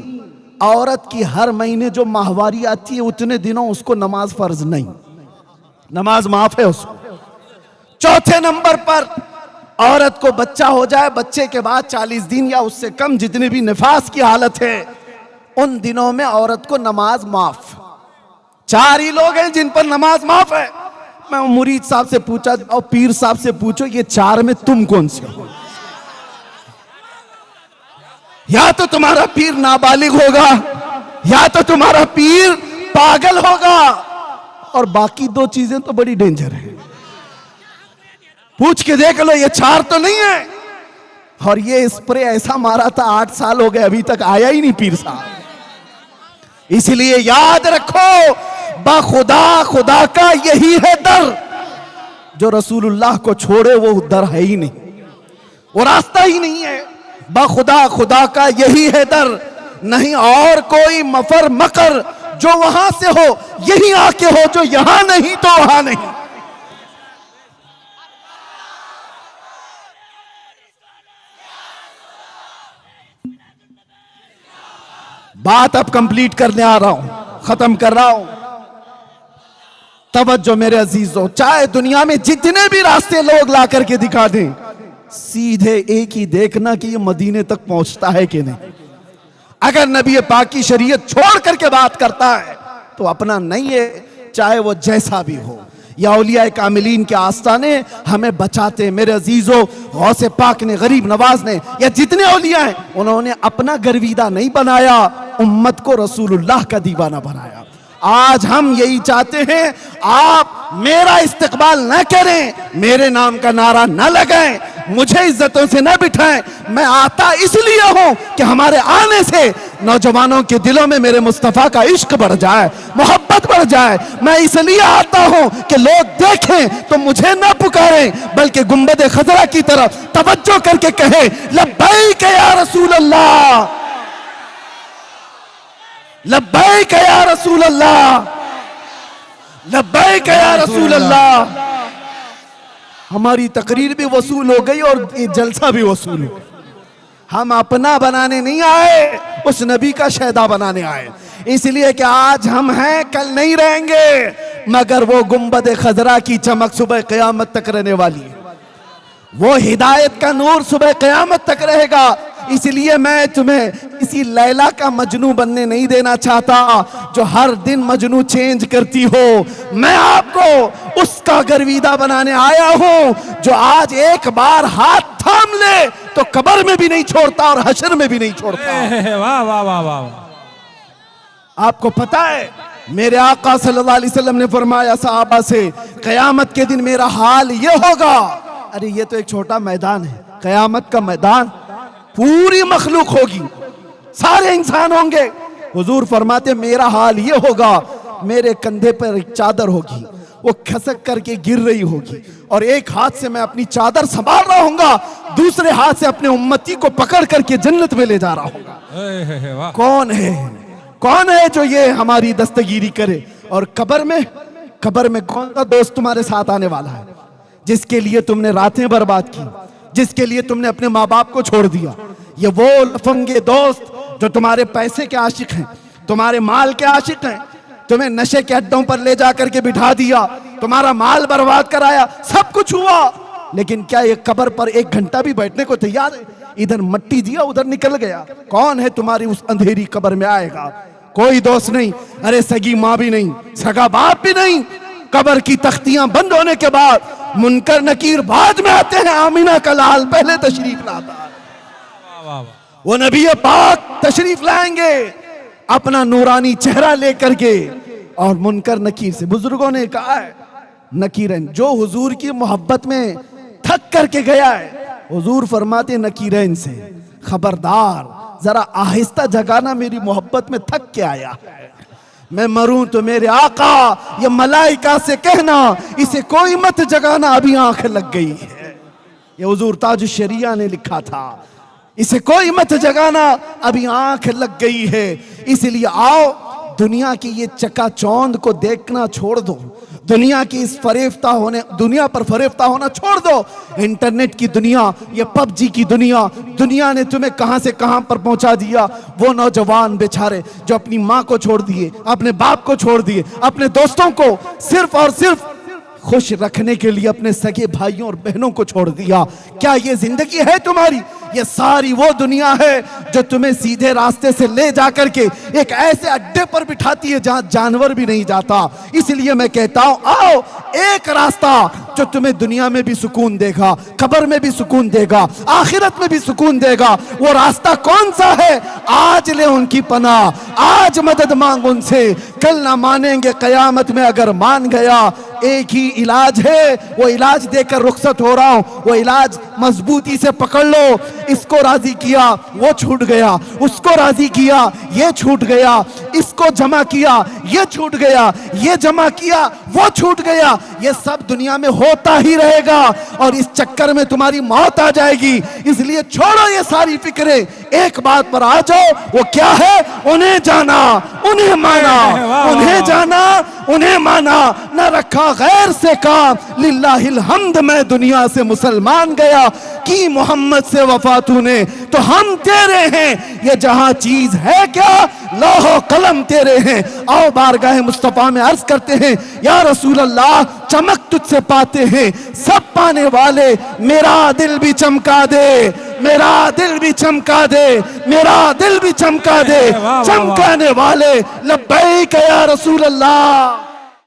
औरत की हर महीने जो माहवारी आती है उतने दिनों उसको नमाज फर्ज नहीं, नमाज माफ है उसको। 4थे नंबर पर औरत को बच्चा हो जाए, बच्चे के बाद 40 दिन या उससे कम जितने भी निफास की हालत है, उन दिनों में औरत को नमाज माफ। 4 ही लोग हैं जिन पर नमाज माफ है। मैं मुरीद साहब से पूछा और पीर साहब से पूछो, ये 4 में तुम कौन से हो? या तो तुम्हारा पीर नाबालिग होगा, या तो तुम्हारा पीर पागल होगा, और बाकी 2 चीजें तो बड़ी डेंजर है। पूछ के देख लो, ये 4 तो नहीं है। और ये स्प्रे ऐसा मारा था, 8 साल हो गए अभी तक आया ही नहीं पीर साहब। इसलिए याद रखो, बाखुदा खुदा का यही है दर। जो रसूलुल्लाह को छोड़े वो दर है ही नहीं, वो रास्ता ही नहीं है। बाखुदा खुदा का यही है दर, नहीं और कोई मफर मकर जो वहां से हो यही आके हो, जो यहां नहीं तो वहां नहीं। बात अब कंप्लीट करने आ रहा हूं, खत्म कर रहा हूं। तवज्जो मेरे अजीजों, चाहे दुनिया में जितने भी रास्ते लोग ला करके दिखा दें, सीधे एक ही देखना कि ये मदीने तक पहुंचता है कि नहीं। अगर नबी पाक की शरीयत छोड़ करके बात करता है तो अपना नहीं है, चाहे वो जैसा भी हो। या औलिया कामिलीन के आस्ताने हमें बचाते। मेरे अजीजों, गौसे पाक ने, गरीब नवाज ने, या जितने औलिया हैं, उन्होंने अपना गर्विदा नहीं बनाया, उम्मत को रसूलुल्लाह का दीवाना बनाया। आज हम यही चाहते हैं, आप मेरा इस्तकबाल न करें, मेरे नाम का नारा न लगाएं, मुझे इज्जतों से न बिठाएं। मैं आता इसलिए हूं कि हमारे आने से नौजवानों के दिलों में मेरे मुस्तफा का इश्क बढ़ जाए, मोहब्बत बढ़ जाए। मैं इसलिए आता हूं कि लोग देखें तो मुझे न पुकारें, बल्कि गुंबद खजरा की तरफ तवज्जो करके कहें, लब्बैक या रसूल अल्लाह, लब्बैक या रसूल अल्लाह, लब्बैक या रसूल अल्लाह। हमारी तकरीर भी वसूल हो गई और ये जलसा भी वसूल हो गया। हम अपना बनाने नहीं आए, उस नबी का शहदा बनाने आए। इसलिए कि आज हम हैं, कल नहीं रहेंगे, मगर वो गुंबद खजरा की चमक सुबह क़यामत तक रहने वाली है। वो हिदायत का नूर सुबह क़यामत तक रहेगा। इसलिए मैं तुम्हें किसी लैला का मजनू बनने नहीं देना चाहता जो हर दिन मजनू चेंज करती हो। मैं आपको उसका गर्विदा बनाने आया हूं जो आज एक बार हाथ थाम ले तो कब्र में भी नहीं छोड़ता और हशर में भी नहीं छोड़ता। वाह वाह वाह वाह। आपको पता है, मेरे आका सल्लल्लाहु अलैहि वसल्लम ने फरमाया सहाबा से, क़यामत के दिन मेरा हाल ये होगा। अरे ये तो एक छोटा मैदान है, क़यामत का मैदान, पूरी मखलूक होगी, सारे इंसान होंगे। हुजूर फरमाते मेरा हाल ये होगा, मेरे कंधे पर एक चादर होगी, वो खसक करके गिर रही होगी, और एक हाथ से मैं अपनी चादर संभाल रहा हूंगा, दूसरे हाथ से अपने उम्मती को पकड़ करके जन्नत में ले जा रहा हूंगा। वाह। कौन है जो ये हमारी दस्तगीरी करे? और कब्र में कौन सा दोस्त तुम्हारे साथ आने वाला है, जिसके लिए तुमने रातें बर्बाद की, जिसके लिए तुमने अपने माँ बाप को छोड़ दिया? ये वो लफंगे दोस्त जो तुम्हारे पैसे के आशिक हैं, तुम्हारे माल के आशिक हैं, तुम्हें नशे के अड्डों पर ले जाकर के बिठा दिया, तुम्हारा माल बर्बाद कराया, सब कुछ हुआ, लेकिन क्या ये कब्र पर 1 घंटा भी बैठने को तैयार है? इधर मट्टी दिया, उधर निकल गया। कौन है तुम्हारी उस अंधेरी कब्र में आएगा? कोई दोस्त नहीं, अरे सगी माँ भी नहीं, सगा बाप भी नहीं। कब्र की तख्तियां बंद होने के बाद मुनकर नकीर बाद में आते हैं, आमीना का लाल पहले तशरीफ लाता है। वो नबी पाक तशरीफ लाएंगे अपना नूरानी चेहरा लेकर के, और मुनकर नकीर से बुजुर्गों ने कहा है, नकीरैन जो हुजूर की मोहब्बत में थक करके गया है, हुजूर फरमाते नकीरैन से, खबरदार जरा आहिस्ता जगाना, मेरी मोहब्बत में थक के आया है। मैं मरूं तो मेरे आका ये मलाइका से कहना, इसे कोई मत जगाना, अभी आंख लग गई है। ये हुजूर ताज शरिया ने लिखा था, इसे कोई मत जगाना, अभी आंख लग गई है। इसलिए आओ, दुनिया की ये चकाचौंध को देखना छोड़ दो, दुनिया की इस दुनिया पर फरेफ्ता होना छोड़ दो। इंटरनेट की दुनिया, ये पबजी की दुनिया ने तुम्हें कहां से कहां पर पहुंचा दिया। वो नौजवान बेचारे जो अपनी माँ को छोड़ दिए, अपने बाप को छोड़ दिए, अपने दोस्तों को सिर्फ और सिर्फ खुश रखने के लिए अपने सगे भाइयों और बहनों को छोड़ दिया। क्या ये जिंदगी है तुम्हारी? ये सारी वो दुनिया है जो तुम्हें सीधे रास्ते से ले जाकर के एक ऐसे अड्डे पर बिठाती है जहां जानवर भी नहीं जाता। इसलिए मैं कहता हूं, आओ, एक रास्ता जो तुम्हें दुनिया में भी सुकून देगा, कब्र में भी सुकून देगा, आखिरत में भी सुकून देगा। वो रास्ता कौन सा है? आज ले उनकी पनाह, आज मदद मांग उनसे, कल ना मानेंगे कयामत में अगर मान गया। एक ही इलाज है, वो इलाज देकर रुखसत हो रहा हूं, वो इलाज मजबूती से पकड़ लो। इसको राजी किया, वो छूट गया, उसको राजी किया, ये छूट गया, इसको जमा किया, ये छूट गया, ये जमा किया, वो छूट गया। ये सब दुनिया में होता ही रहेगा और इस चक्कर में तुम्हारी मौत आ जाएगी। इसलिए छोड़ो ये सारी फिक्रें, एक बात पर आ जाओ, वो क्या है? उन्हें जाना, उन्हें माना, उन्हें जाना, उन्हें माना, न रखा गैर से काम। लिल्लाहिल हम्द, मैं दुनिया से मुसलमान गया, की मोहम्मद से वफा तूने, तो हम तेरे हैं। ये जहां चीज है क्या, लौह कलम तेरे हैं। आओ बारगाह मुस्तफा में अर्ज करते हैं, या रसूल अल्लाह, चमक तुझसे पाते हैं सब पाने वाले, मेरा दिल भी चमका दे, मेरा दिल भी चमका दे, मेरा दिल भी चमका दे, चमकाने वाले लब्बैक या रसूल अल्लाह।